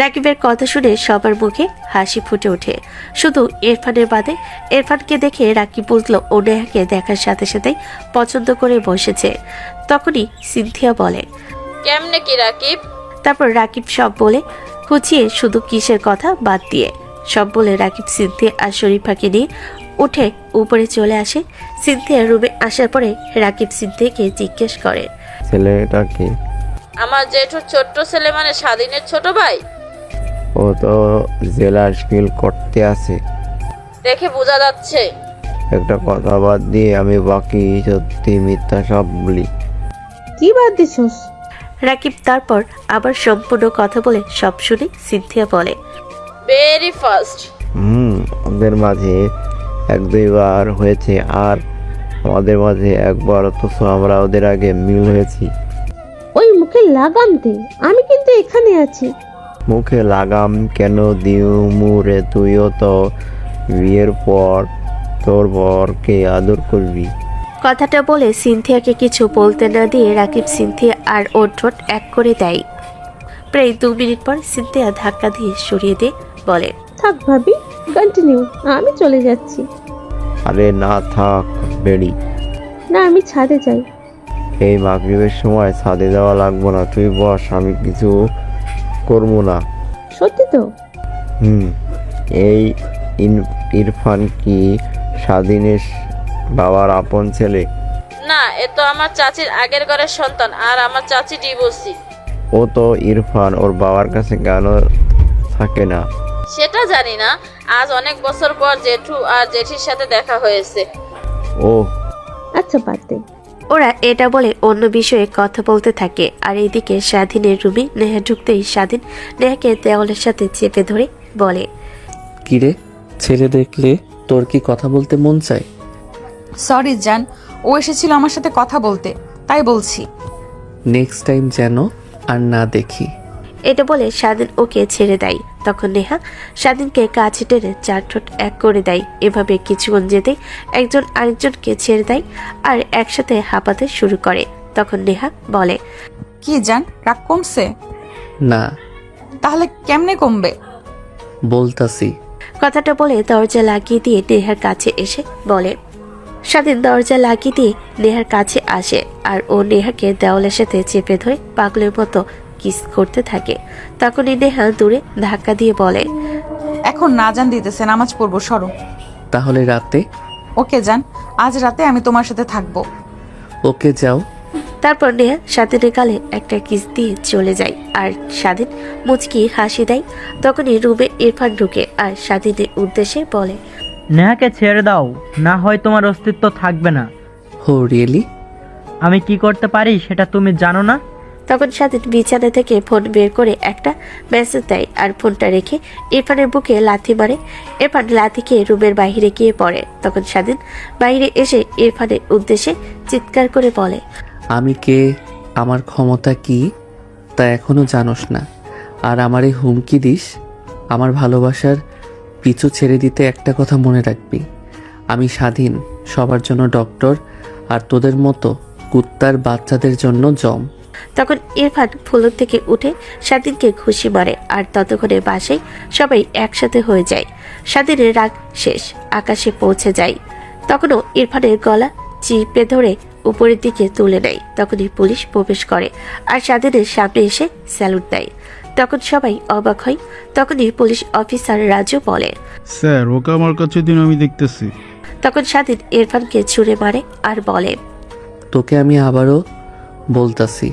রাকিবের কথা শুনে সবার মুখে হাসি ফুটে ওঠে, শুধু ইরফানের বাদে। ইরফানকে দেখে রাকিব বুঝলো ও নেহাকে দেখার সাথে সাথেই পছন্দ করে বসেছে। তখনই সিনথিয়া বলে, কেমনে কি রাকিব? তারপর রাকিব সব বলে খুঁচিয়ে শুধু কিসের কথা বাদ দিয়ে সব বলে রাকিব সিনথিয়া আর শরীফাকে নিয়ে উঠে উপরে চলে আসে। সিনথিয়া রুমে আসার পরে রাকিব সিনথিয়াকে জিজ্ঞেস করে, ছেলেটাকে? আমার জেঠুর ছোট্ট ছেলে মানে স্বাধীনের ছোট ভাই। ও তো জেলার ফিল করতে আছে। দেখে বোঝা যাচ্ছে। একটা কথা বাদ দিয়ে আমি বাকি সত্যি মিথ্যা সব বলি। কি বাদ দিছস? রাকিব তারপর আবার সম্পূর্ণ কথা বলে সব শুনে সিনথিয়া বলে, ভেরি ফাস্ট। ওদের মাঝে এক দুইবার হয়েছে আর আমাদের মাঝে একবার, অথচ আমরা ওদের আগে মিল হয়েছি। ওই মুখে লাগাম দে, আমি কিন্তু এখানে আছি। মুখে লাগাম কেন দিমু রে? তুইও তো বিয়ের পর তোর বরকে আদর করবি। কথাটা বলে সিনথিয়াকে কিছু বলতে না দিয়ে রাকিব সিনথিয়া আর ওর ঠোঁট এক করে দেয়। প্রায় 2 মিনিট পর সিনথিয়া ধাক্কা দিয়ে সরিয়ে দিয়ে বলে, থাক ভাবি, কন্টিনিউ, আমি চলে যাচ্ছি। আরে না থাক বেড়ি। না, আমি ছাদে যাই। এই মাগরিবের সময় ছাদে যাওয়া লাগবো না, তুই বস, আমি কিছু করবো না। সত্যি তো? এই ইরফান কি স্বাধীনের বাবার আপন ছেলে? না, এ তো আমার চাচির আগের ঘরের সন্তান, আর আমার চাচি ডিভোর্সি। ও তো ইরফান ওর বাবার কাছে কেন থাকে না? সেটা জানি না। আজ অনেক বছর পর জেঠু আর জেঠির সাথে দেখা হয়েছে। ও আচ্ছা, বাদ দে। ওরা এটা বলে অন্য বিষয়ে কথা বলতে থাকে। আর এইদিকে স্বাধীনের রুমে নেহা ঢুকতেই স্বাধীন নেহাকে দেওয়ালের সাথে চেপে ধরে বলে, কিরে, ছেলে দেখলে তোর কি কথা বলতে মন চায়? সরি জান, ও এসেছিল আমার সাথে কথা বলতে, তাই বলছি। নেক্সট টাইম যেন আর না দেখি। এটা বলে স্বাধীন ওকে ছেড়ে দেয়। তখন নেহা স্বাধীনকে কাছে টেনে 4 ঠোঁট এক করে দেয়। এভাবে কিছুক্ষণ যেতে একজন আরেকজনকে ছেড়ে দেয় আর একসাথে হাঁপাতে শুরু করে। তখন নেহা বলে, কি জান, রাগ কমছে? না। তাহলে কেমনে কমবে? বলতাছি। কথাটা বলে দরজা লাগিয়ে দিয়ে নেহার কাছে এসে বলে। স্বাধীন দরজা লাগিয়ে দিয়ে নেহার কাছে আসে আর ও নেহাকে দেওয়ালের সাথে চেপে ধরে পাগলের মতো কিস করতে থাকে। তখনই নেহা দূরে ধাক্কা দিয়ে বলে, এখন না জান দিতেছে, নামাজ পড়বো, সরো। তাহলে রাতে? ওকে জান, আজ রাতে আমি তোমার সাথে থাকবো। ওকে যাও। তারপর নেহা স্বাধীনের গালে একটা কিস দিয়ে চলে যায় আর স্বাধীন মুচকি হাসি দেয়। তখনই রুমে ইরফান ঢুকে আর স্বাধীনের উদ্দেশ্যে বলে, নেহাকে ছেড়ে দাও, না হয় তোমার অস্তিত্ব থাকবে না। হো রিয়েলি? আমি কি করতে পারি সেটা তুমি জানো না? তখন স্বাধীন বিছানা থেকে ফোন বের করে একটা মেসেজ দেয় আর ফোনটা রেখে ইরফানের বুকে লাথি মারে। ইরফান লাথি খেয়ে রুমের বাইরে গিয়ে পড়ে। তখন স্বাধীন বাইরে এসে ইরফানের উদ্দেশ্যে চিৎকার করে বলে, আমি কে, আমার ক্ষমতা কি তা এখনো জানোস না, আর আমারে হুমকি দিস? আমার ভালোবাসার পিছু ছেড়ে দিতে একটা কথা মনে রাখবি, আমি স্বাধীন, সবার জন্য ডক্টর, আর তোদের মতো কুত্তার বাচ্চাদের জন্য জম। তখন ইরফান ফুলক থেকে উঠে স্বাধীনকে ঘুষি মারে আর ততক্ষণে বাসায় সবাই একসাথে হয়ে যায়। স্বাধীনের রাগ শেষ, আকাশে পৌঁছে যায়। তখনও ইরফানের গলা চিপে ধরে উপরের দিকে তুলে নেয়। তখনই পুলিশ প্রবেশ করে আর স্বাধীনের সামনে এসে স্যালুট দেয়। তখন সবাই অবাক হয়। তখনই পুলিশ অফিসার রাজু বলে, স্যার ওকে আমার কাছে দিন, আমি দেখতেছি। তখন স্বাধীন ইরফানকে ছুঁড়ে মারে আর বলে, তোকে আমি আবারও বলতাছি,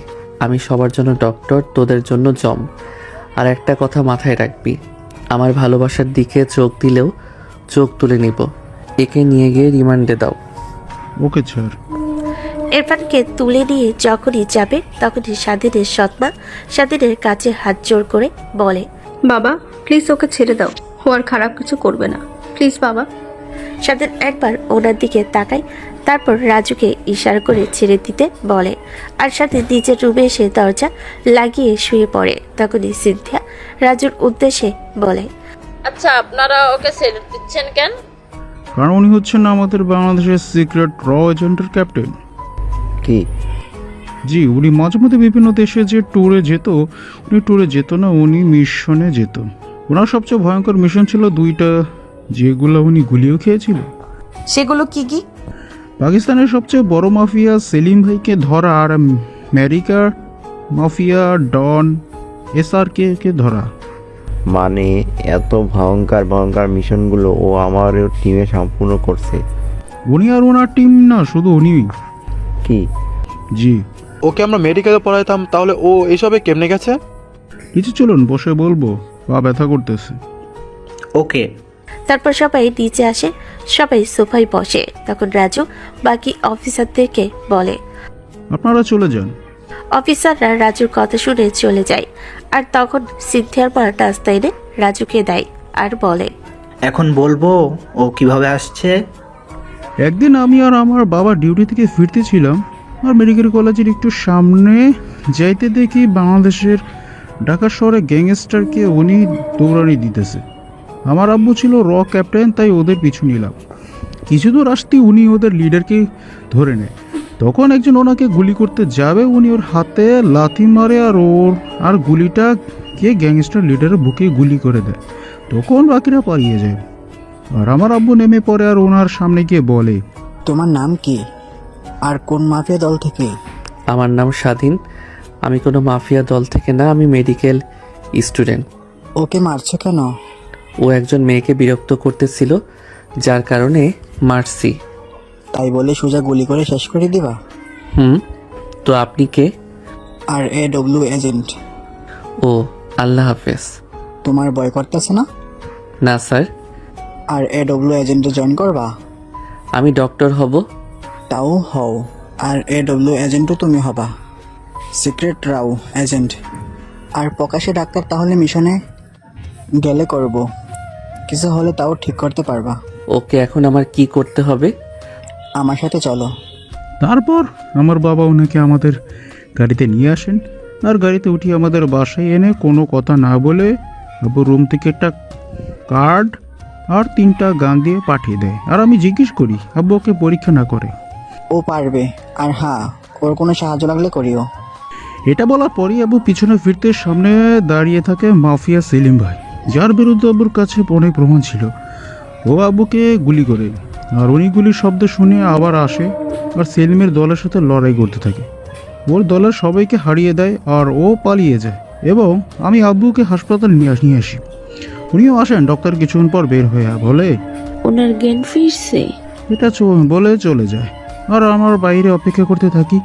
আমি সবার জন্য ডক্টর, তোদের জন্য জম। আর একটা কথা মাথায় রাখবি, আমার ভালোবাসার দিকে চোখ দিলেও চোখ তুলে নিব। একে নিয়ে গিয়ে রিমান্ডে দাও। Okay sir. ইরফানকে তুলে নিয়ে যখনই যাবে তখনই স্বাধীনের সৎমা স্বাধীনের কাছে হাত জোর করে বলে, বাবা প্লিজ ওকে ছেড়ে দাও, ও আর খারাপ কিছু করবে না, প্লিজ বাবা। স্বাধীন একবার ওনার দিকে তাকায়, তারপর রাজুকে ইশারা করে ছেড়ে দিতে বলে আর স্বাধীন নিজের রুমে এসে দরজা লাগিয়ে শুয়ে পড়ে। তখনই সিনথিয়া রাজুর উদ্দেশ্যে বলে, আচ্ছা আপনারা ওকে ছেড়ে দিচ্ছেন কেন? কারণ উনি হচ্ছেন আমাদের বাংলাদেশের সিক্রেট র এজেন্টের ক্যাপ্টেন। কি? জি, উনি মাঝে মধ্যে বিভিন্ন দেশে যে ট্যুরে যেত, উনি ট্যুরে যেত না, উনি মিশনে যেত। ওনার সবচেয়ে ভয়ঙ্কর মিশন ছিল 2টা, যেগুলো উনি গুলিও খেয়েছিল। সেগুলো কি কি? পাকিস্তানের সবচেয়ে বড় মাফিয়া সেলিম ভাইকে ধরা আর আমেরিকার মাফিয়া ডন SRK কে ধরা। মানে এত ভয়ঙ্কর ভয়ঙ্কর মিশনগুলো ও আমার টিমে সম্পূর্ণ করছে। উনি আর ওনার টিম না, শুধু উনি। কি? জি। ওকে আমরা মেডিকেলে পড়াইতাম, তাহলে ও এইসবে কেমনে গেছে? কিছু চলুন বসে বলবো, পা ব্যথা করতেছে। ওকে। তারপর সবাই নিচে আসে, সবাই সোফায় বসে। তখন রাজু বাকি অফিসারদেরকে বলে, আপনারা চলে যান। অফিসাররা রাজুর কথা শুনে চলে যায়। আর তখন সিনথিয়ার মা নাস্তা এনে রাজুকে দেয় আর বলে, এখন বলবো ও কিভাবে আসছে। একদিন আমি আর আমার বাবা ডিউটি থেকে ফিরতেছিলাম, আর মেডিকেল কলেজের একটু সামনে যাইতে দেখি বাংলাদেশের ঢাকা শহরে গ্যাংস্টারকে উনি দৌড়ানি দিতেছে। আমার আব্বু ছিল র ক্যাপ্টেন, তাই ওদের পিছু নিলাম। কিছু দূর আসতে উনি ওদের লিডারকে ধরে নেয়। তখন একজন ওনাকে গুলি করতে যাবে, উনি ওর হাতে লাথি মারে আর গুলিটা কে গ্যাংস্টার লিডারের বুকে গুলি করে দেয়। তখন বাকিরা পালিয়ে যায়। আর আমার আব্বু নেমে পড়ে আর ওনার সামনে গিয়ে বলে, তোমার নাম কি আর কোন মাফিয়া দল থেকে? আমার নাম স্বাধীন। আমি কোনো মাফিয়া দল থেকে না, আমি মেডিকেল স্টুডেন্ট। ওকে মারছো কেন? ও একজন মেয়েকে বিরক্ত করতেছিল, যার কারণে মারছি। তাই বলে সোজা গুলি করে শেষ করে দিবা? তো আপনি কে? আর AW এজেন্ট। ও, আল্লাহ হাফেজ। তোমার ভয় করতেছে না? না স্যার। আর AW এজেন্টে জয়েন করবা? আমি ডক্টর হব। তাও হও, আর AW এজেন্টও তুমি হবা। সিক্রেট রাও এজেন্ট আর প্রকাশে ডাক্তার। তাহলে মিশনে গেলে করব, কিছু হলে তাও ঠিক করতে পারবা। ওকে, এখন আমার কি করতে হবে? আমার সাথে চলো। তারপর আমার বাবা ওনাকে আমাদের গাড়িতে নিয়ে আসেন, আর গাড়িতে উঠিয়ে আমাদের বাসায় এনে কোনো কথা না বলে আব্বু রুম থেকে একটা কার্ড আর 3টা গান দিয়ে পাঠিয়ে দেয়। আর আমি জিজ্ঞেস করি আব্বু ওকে পরীক্ষা না করে। ও পারবে, আর হ্যাঁ, ওর কোনো সাহায্য লাগলে করিও। এটা বলার পরই আব্বু পিছনে ফিরতে সামনে দাঁড়িয়ে থাকে মাফিয়া সেলিম ভাই, যার বিরুদ্ধে আব্বুর কাছে অনেক প্রমাণ ছিল। ও আব্বুকে গুলি করে, আর উনি গুলির শব্দ শুনে আবার আসে আর সেলিমের দলের সাথে লড়াই করতে থাকে। ওর দলের সবাইকে হারিয়ে দেয় আর ও পালিয়ে যায়, এবং আমি আব্বুকে হাসপাতালে নিয়ে আসি। উনিও আসেন। ডক্টর কিছুক্ষণ পর বের হয়ে বলে, ওনার জ্ঞান ফিরছে। এটা বলে চলে যায়। আর আমার বাইরে অপেক্ষা করতে থাকি।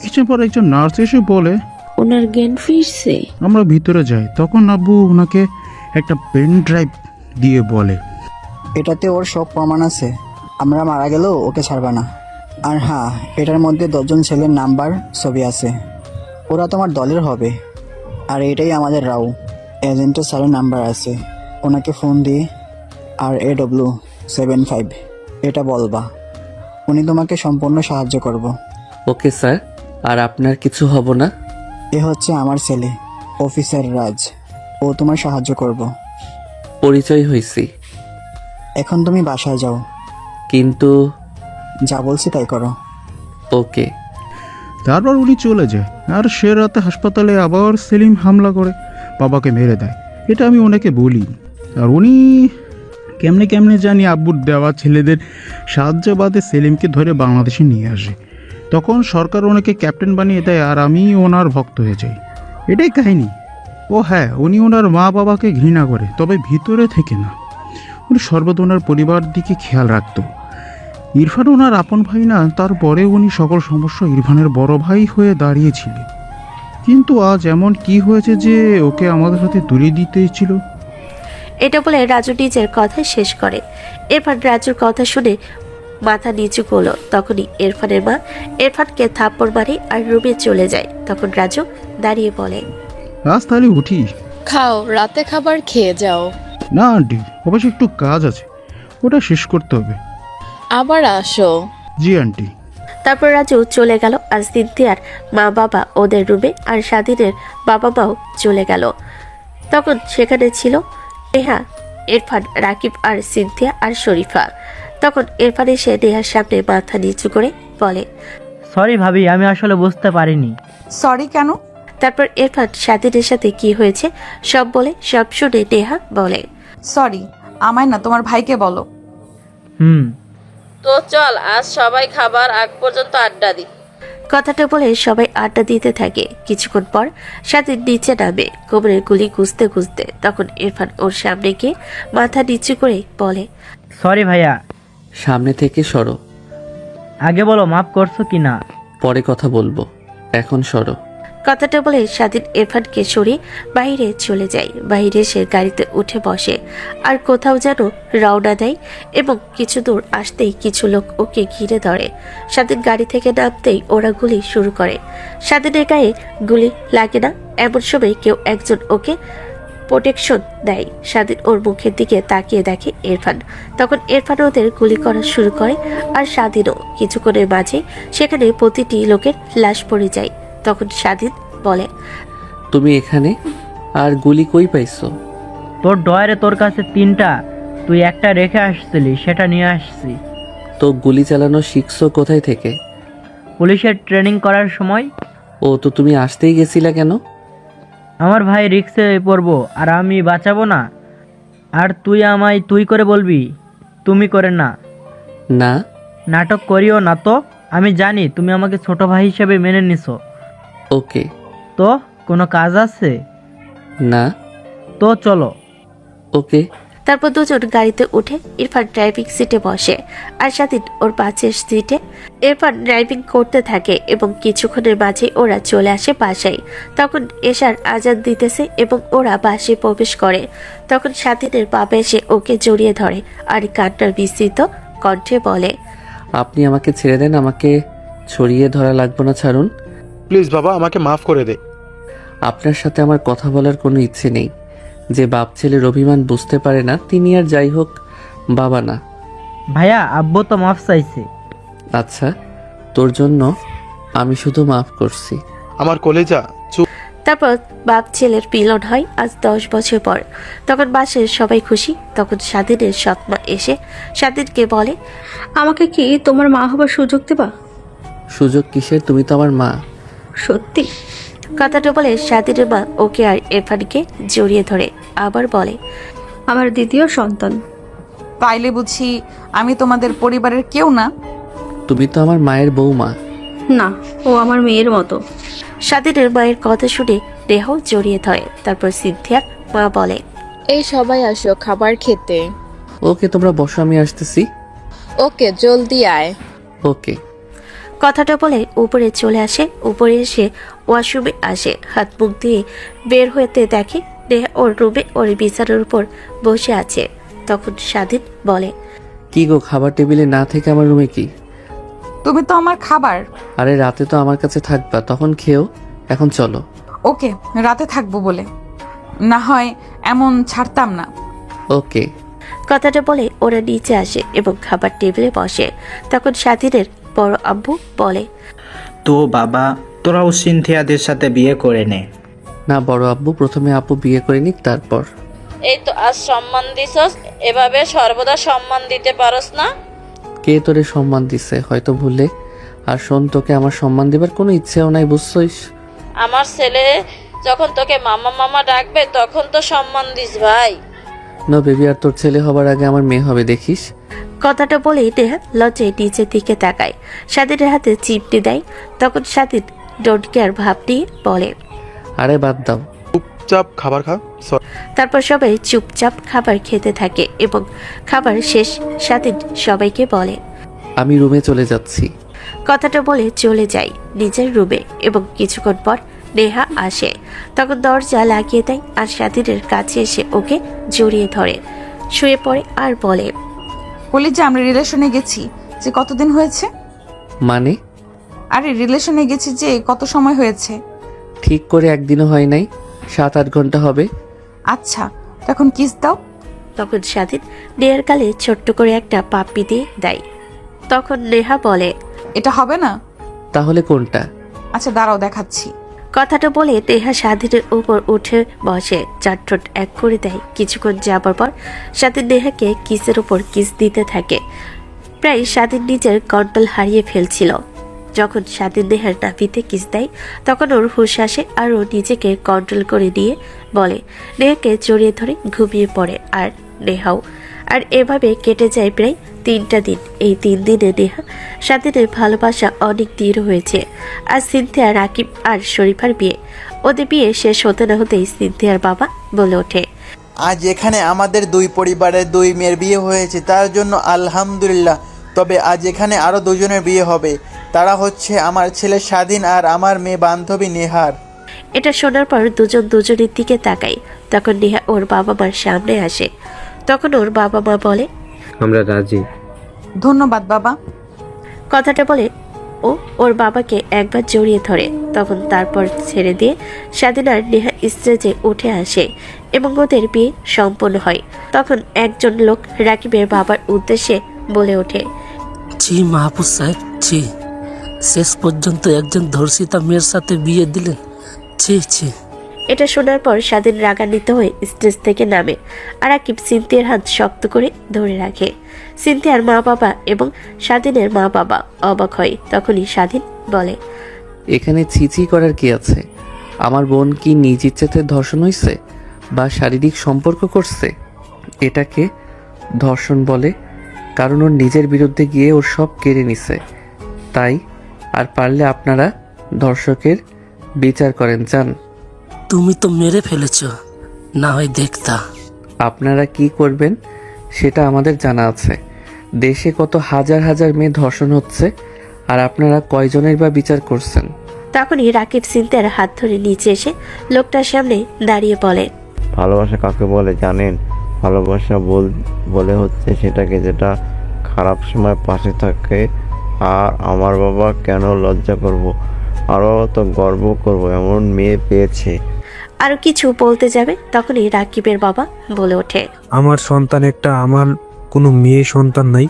কিছুক্ষণ পর একজন নার্স এসে বলে, ওনার জ্ঞান ফিরছে। আমরা ভিতরে যাই। তখন আব্বু ওনাকে একটা পেন ড্রাইভ দিয়ে বলে, এটাতে ওর সব প্রমাণ আছে, আমরা মারা গেলেও ওকে ছাড়বা না। আর হ্যাঁ, এটার মধ্যে 10 জন ছেলের নাম্বার ছবি আছে, ওরা তোমার দলের হবে। আর এটাই আমাদের রাও এজেন্টের স্যারের নাম্বার আছে, ওনাকে ফোন দিয়ে আর AW75 এটা বলবা, উনি তোমাকে সম্পূর্ণ সাহায্য করব। Okay sir. আর আপনার কিছু হব না? এ হচ্ছে আমার ছেলে অফিসার রাজ, ও তোমার সাহায্য করব। পরিচয় হয়েছি। এখন তুমি বাসায় যাও। কিন্তু যা বলছি তাই করো। ওকে। তারপর উনি চলে যায়। আর সে রাতে হাসপাতালে আবার সেলিম হামলা করে বাবাকে মেরে দেয়। এটা আমি ওনাকে বলি, আর উনি কেমনে কেমনে জানি আব্বুর দেওয়া ছেলেদের সাহায্য বাদে সেলিমকে ধরে বাংলাদেশে নিয়ে আসে। তখন সরকার ওনাকে ক্যাপ্টেন বানিয়ে দেয়, আর আমি ওনার ভক্ত হয়ে যাই। এটাই কাহিনী। ও হ্যাঁ, উনি ওনার মা বাবাকে ঘৃণা করে, তবে ভিতরে থেকে না। উনি সর্বদা ওনার পরিবার দিকে খেয়াল রাখতো। ইরফান ওনার আপন ভাই না, তারপরে উনি সকল সমস্যা ইরফানের বড় ভাই হয়ে দাঁড়িয়েছিলেন। কিন্তু আজ এমন কি হয়েছে যে ওকে আমাদের হাতে তুলে দিতেছিল? এটা বলে রাজু নিজের কথা শেষ করে। ইরফান রাজুর কথা শুনে মাথা নিচু করলো। তখনই ইরফানের মা ইরফানকে থাপ্পড় মারে আর রুমে চলে যায়। তখন রাজু দাঁড়িয়ে বলে, আজ তাহলে উঠি। খাও, রাতে খাবার খেয়ে যাও। না আন্টি, অবশ্য একটু কাজ আছে, ওটা শেষ করতে হবে। আবার আসো। জি আন্টি। তারপর রাজু চলে গেল। আর সিনথিয়ার মা বাবা ওদের রুমে, আর স্বাধীনের বাবা মাও চলে গেল। তখন সেখানে ছিল নেহা, ইরফান, রাকিব আর সিনথিয়া আর শরীফা। তখন ইরফান এসে নেহার সামনে মাথা নিচু করে বলে, সরি ভাবি, আমি আসলে বুঝতে পারিনি। সরি কেন? তারপর ইরফান স্বাধীনের সাথে কি হয়েছে সব বলে। সব শুনে নেহা বলে, সরি, আমায় না, তোমার ভাইকে বলো। তো চল, আজ সবাই খাবার আগ পর্যন্ত আড্ডা দিই। কথাটা বলে সবাই আড্ডা দিতে থাকে। কিছুক্ষণ পর স্বাধীন নিচে নামে কোমরের গুলি গুজতে গুজতে। তখন ইরফান ওর সামনে গিয়ে মাথা নিচু করে বলে, সরি ভাইয়া, সামনে থেকে সরো। আগে বলো মাফ করছো কি না। পরে কথা বলবো, এখন সরো। কথাটা বলে স্বাধীন ইরফানকে সরিয়ে বাইরে চলে যায়। বাইরে সে গাড়িতে উঠে বসে আর কোথাও যেন রওনা দেয় এবং কিছু দূর আসতেই কিছু লোক ওকে ঘিরে ধরে। স্বাধীন গাড়ি থেকে নামতেই ওরা গুলি শুরু করে। স্বাধীনের গায়ে গুলি লাগে না, এমন সময় কেউ একজন ওকে প্রোটেকশন দেয়। স্বাধীন ওর মুখের দিকে তাকিয়ে দেখে ইরফান। তখন ইরফান ওদের গুলি করা শুরু করে আর স্বাধীনও। কিছুক্ষণের মাঝে সেখানে প্রতিটি লোকের লাশ পড়ে যায়। তখন স্বাধীন বলে, তুমি এখানে? আর গুলি কই পাইছো? তোর ডয়ারে তোর কাছে 3টা, তুই একটা রেখে আসছিলি, সেটা নিয়ে আসছি। তো গুলি চালানো শিখছো কোথায় থেকে? পুলিশের ট্রেনিং করার সময়। ও তো তুমি আসতেই গেছিলা কেন? আমার ভাই রিক্সে পড়বো আর আমি বাঁচাবো না? আর তুই আমায় তুই করে বলবি, তুমি করে না। না, নাটক করিও না তো। আমি জানি তুমি আমাকে ছোট ভাই হিসেবে মেনে নিছো। ওকে। তো কোনো কাজ আছে? না। তো চলো। ওকে। তারপর দুজন গাড়িতে উঠে ইরফান ড্রাইভিং সিটে বসে আর স্বাধীন ওর পাশের সিটে। ইরফান ড্রাইভিং করতে থাকে এবং কিছুক্ষণের মাঝে ওরা চলে আসে বাসায়। তখন এশার আজান দিতেছে এবং ওরা বাসে প্রবেশ করে। তখন স্বাধীনের বাবা এসে ওকে জড়িয়ে ধরে আর কান্নার বিস্তৃত কণ্ঠে বলে, আপনি আমাকে ছেড়ে দেন, আমাকে ছড়িয়ে ধরা লাগবে না, ছাড়ুন। প্লিজ বাবা, আমাকে মাফ করে দে। আপনার সাথে আমার কথা বলার কোনো ইচ্ছে নেই। যে বাপ ছেলের অভিমান বুঝতে পারে না, তিনি আর যাই হোক বাবা না। ভাইয়া, আব্বু তো মাফ চাইছে। আচ্ছা, তোর জন্য আমি শুধু মাফ করছি। আমার কলেজা চুপ। তারপর বাপ ছেলের মিলন হয় আজ 10 বছর পর। তখন বাসের সবাই খুশি। তখন স্বাধীনের সৎমা এসে স্বাধীনকে বলে, আমাকে কি তোমার মা হবার সুযোগ দেবা? সুযোগ কিসের? তুমি তো আমার মা। সত্যি? কথাটা বলে স্বাধীনের মা ওকে আর ইরফানকে জড়িয়ে ধরে আবার বলে, আমার দ্বিতীয় সন্তান। তাইলে বুঝি আমি তোমাদের পরিবারের কেউ না? তুমি তো আমার মায়ের বৌমা। না, ও আমার মেয়ের মতো। স্বাধীনের মায়ের কথা শুনে দেহ জড়িয়ে ধরে। তারপর সিনথিয়ার মা বলে, এই সবাই আসো খাবার খেতে। ওকে, তোমরা বসো, আমি আসতেছি। ওকে, জলদি আয়। ওকে। কথাটা বলে উপরে চলে আসে। উপরে এসে ওয়াশরুমে আসে। হাত মুখ দিয়ে বের হতে দেখে নেহা ওর রুমে ওর বিছানার উপর বসে আছে। তখন স্বাধীন বলে, কি গো, খাবার টেবিলে না থেকে আমার রুমে কি? তুমি তো আমার খাবার। আরে রাতে তো আমার কাছে থাকবা, তখন খেও। এখন চলো। ওকে, রাতে থাকবো বলে না হয় এমন ছাড়তাম না। ওকে। কথাটা বলে ওরা নিচে আসে এবং খাবার টেবিলে বসে। তখন স্বাধীনের বড় আব্বু বলে, তো বাবা, তোরাও সিনথিয়াদের সাথে বিয়ে করে নে। না বড় আব্বু, প্রথমে আপু বিয়ে করে নিক, তারপর। এই তো আজ সম্মান দিছস, এভাবে সর্বদা সম্মান দিতে পারস না। কে তোরে সম্মান দিছে? হয়তো ভুলে। আর শোন, তোকে আমার সম্মান দিবার কোনো ইচ্ছেও নাই, বুঝছইস? আমার ছেলে যখন তোকে মামা মামা ডাকবে তখন তো সম্মান দিস ভাই। না বেবি, আর তোর ছেলে হবার আগে আমার মেয়ে হবে, দেখিস। কথাটা বলেই নেহা লজ্জায় নিচের দিকে তাকায়। স্বাধীনের হাতে চিমটি দেয়। তখন স্বাধীন ডোন্ট কেয়ার ভাব নিয়ে বলে, আরে বাদ দাও, চুপচাপ খাবার খা। তারপর সবাই চুপচাপ খাবার খেতে থাকে এবং খাবার শেষ স্বাধীন সবাইকে বলে, আমি রুমে চলে যাচ্ছি। কথাটা বলে চলে যায় নিজের রুমে এবং কিছুক্ষণ পর নেহা আসে। তখন দরজা লাগিয়ে দেয় আর স্বাধীনের কাছে এসে ওকে জড়িয়ে ধরে শুয়ে পড়ে আর বলে, বলি যে আমরা রিলেশনে গেছি যে কতদিন হয়েছে? মানে? আরে রিলেশনে গেছি যে কত সময় হয়েছে? ঠিক করে একদিনও হয় নাই, 7-8 ঘন্টা হবে। আচ্ছা, তখন কিস দাও। তখন স্বাধীন নেহার গালে ছোট্ট করে একটা পাপ্পি দিয়ে দেয়। তখন নেহা বলে, এটা হবে না? তাহলে কোনটা? আচ্ছা দাঁড়াও, দেখাচ্ছি। কথাটা বলে নেহা স্বাধীনের উপর উঠে বসে, চার ঠোঁট এক করে দেয়। কিছুক্ষণ যাবার পর স্বাধীন নেহাকে কিসের উপর কিস দিতে থাকে। প্রায় স্বাধীন নিজের কন্ট্রোল হারিয়ে ফেলছিল। যখন স্বাধীন নেহার নাভিতে কিস দেয় তখন ওর হুঁশ আসে আর ও নিজেকে কন্ট্রোল করে নিয়ে বলে, নেহাকে জড়িয়ে ধরে ঘুমিয়ে পড়ে আর নেহাও আর এভাবে কেটে যায় প্রায় 3টা দিন। এই 3 দিনে নেহা স্বাধীনের ভালোবাসা অনেক দৃঢ় হয়েছে। আর সিনথিয়া, রাকিব আর শরীফার বিয়ে। ওদের বিয়ে শেষ হতে না হতেই সিনথিয়ার বাবা বলে ওঠে, আজ এখানে আমাদের 2 পরিবারের 2 মেয়ের বিয়ে হয়েছে, তার জন্য আলহামদুলিল্লাহ। তবে আজ এখানে আরও 2 জনের বিয়ে হবে। তারা হচ্ছে আমার ছেলে স্বাধীন আর আমার মেয়ে বান্ধবী নেহার। এটা শোনার পর দুজন দুজনের দিকে তাকায়। তখন নেহা ওর বাবা মার সামনে আসে। তখন ওর বাবা মা বলে, আমরা রাজি। ধন্যবাদ বাবা। কথাটা বলে ও ওর বাবাকে একবার জড়িয়ে ধরে। তখন তারপর ছেড়ে দিয়ে স্বাধীন আর নেহা স্টেজে উঠে আসে এবং ওদের বিয়ে সম্পন্ন হয়। তখন একজন লোক রাকিবের বাবার উদ্দেশ্যে বলে ওঠে, জি মাহবুব সাহেব, জি, শেষ পর্যন্ত একজন ধর্ষিতা মেয়ের সাথে বিয়ে দিলেন। জি জি। এটা শোনার পর স্বাধীন রাগান্বিত হয়ে স্টেজ থেকে নামে আর রাকিব সিনথিয়ার হাত শক্ত করে ধরে রাখে। সিনথিয়ার মা বাবা এবং স্বাধীনের মা বাবা অবাক হয়। তখনই স্বাধীন বলে, এখানে ছিচি করার কি আছে? আমার বোন কি নিজ ইচ্ছেতে ধর্ষণ হয়েছে বা শারীরিক সম্পর্ক করছে? এটাকে ধর্ষণ বলে, কারণ ওর নিজের বিরুদ্ধে গিয়ে ওর সব কেড়ে নিছে। তাই আর পারলে আপনারা ধর্ষকের বিচার করেন। চান? তুমি তো মেরে ফেলেছ, না হয় দেখতা। আপনারা কি করবেন সেটা আমাদের জানা আছে। দেশে কত হাজার হাজার মেয়ে ধর্ষণ হচ্ছে, আর আপনারা কয়জনের বা বিচার করছেন? তখনই রাকিব সিনথিয়ার হাত ধরে নিচে এসে লোকটার সামনে দাঁড়িয়ে বলে, ভালোবাসা কাকে বলে জানেন? ভালোবাসা বলে হচ্ছে সেটাকে যেটা খারাপ সময় পাশে থাকে। আর আমার বাবা কেন লজ্জা করব, আরও তো গর্ব করব এমন মেয়ে পেয়েছে। আরো কিছু বলতে যাবে তখনই রাকিবের বাবা বলে ওঠে, আমার সন্তান একটা, আমার কোনো মেয়ে সন্তান নাই।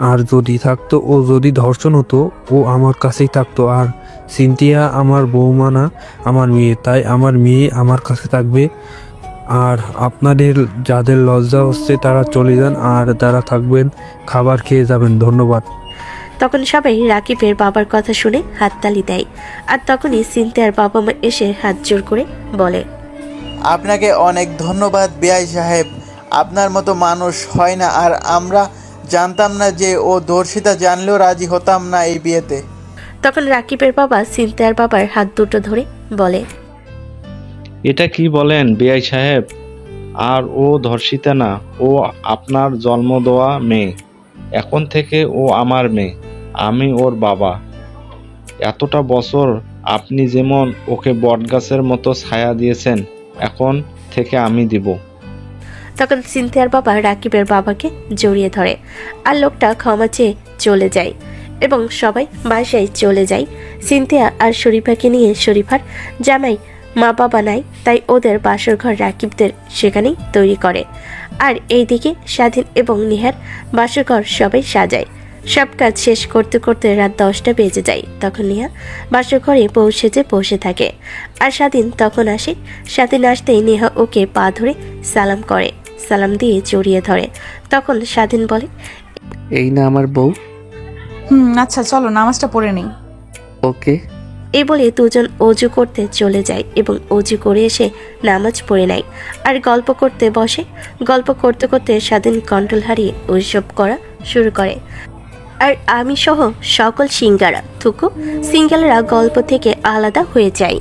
আর যদি থাকতো, ও যদি ধর্ষণ হতো, ও আমার কাছেই থাকতো। আর সিনথিয়া আমার বৌমা না, আমার মেয়ে। তাই আমার মেয়ে আমার কাছে থাকবে। আর আপনাদের যাদের লজ্জা হচ্ছে তারা চলে যান, আর যারা থাকবেন খাবার খেয়ে যাবেন। ধন্যবাদ। তখন সবাই রাকিবের বাবার কথা শুনে হাততালি দেয়। আর তখনই সিনথিয়ার বাবা মা এসে হাত জোর করে বলে, আপনাকে অনেক ধন্যবাদ বিআই সাহেব। আপনার মতো মানুষ হয় না। আর আমরা জানতাম না যে ও ধর্ষিতা, জানলেও রাজি হতাম না এই বিয়েতে। তখন রাকিবের বাবা সিনথিয়ার বাবার হাত দুটো ধরে বলে, এটা কি বলেন বিআই সাহেব? আর ও ধর্ষিতা না, ও আপনার জন্ম দেওয়া মেয়ে। এখন থেকে ও আমার মেয়ে, আমি ওর বাবা। এতটা বছর আপনি যেমন ওকে বটগাছের মতো ছায়া দিয়েছেন, এখন থেকে আমি দিব। তখন সিনথিয়ার বাবা রাকিবের বাবাকে জড়িয়ে ধরে আর লোকটা ক্ষমা চেয়ে চলে যায় এবং সবাই বাসায় চলে যায়। সিনথিয়া আর শরীফাকে নিয়ে শরীফার জামাই মা বাবা নাই, তাই ওদের বাসর ঘর রাকিবদের সেখানেই তৈরি করে। আর এইদিকে স্বাধীন এবং নিহার বাসর ঘর সবাই সাজায়। সব কাজ শেষ করতে করতে রাত 10টা বেজে যায়। তখন নিহা বাসর ঘরে পৌঁছেছে বসে থাকে আর স্বাধীন তখন আসে। স্বাধীন আসতেই নেহা ওকে পা ধরে সালাম করে, সালাম দিয়ে জড়িয়ে ধরে। তখন স্বাধীন বলে, এই না আমার বউ। আচ্ছা চলো নামাজটা পড়ে নেই। ওকে। এই বলে দুজন অজু করতে চলে যায় এবং অজু করে এসে নামাজ পড়ে নেয় আর গল্প করতে বসে। গল্প করতে করতে স্বাধীন কন্ট্রোল হারিয়ে ওইসব করা শুরু করে। আর আমি সহ সকল সিঙ্গারা থুকু সিঙ্গেলরা গল্প থেকে আলাদা হয়ে যায়।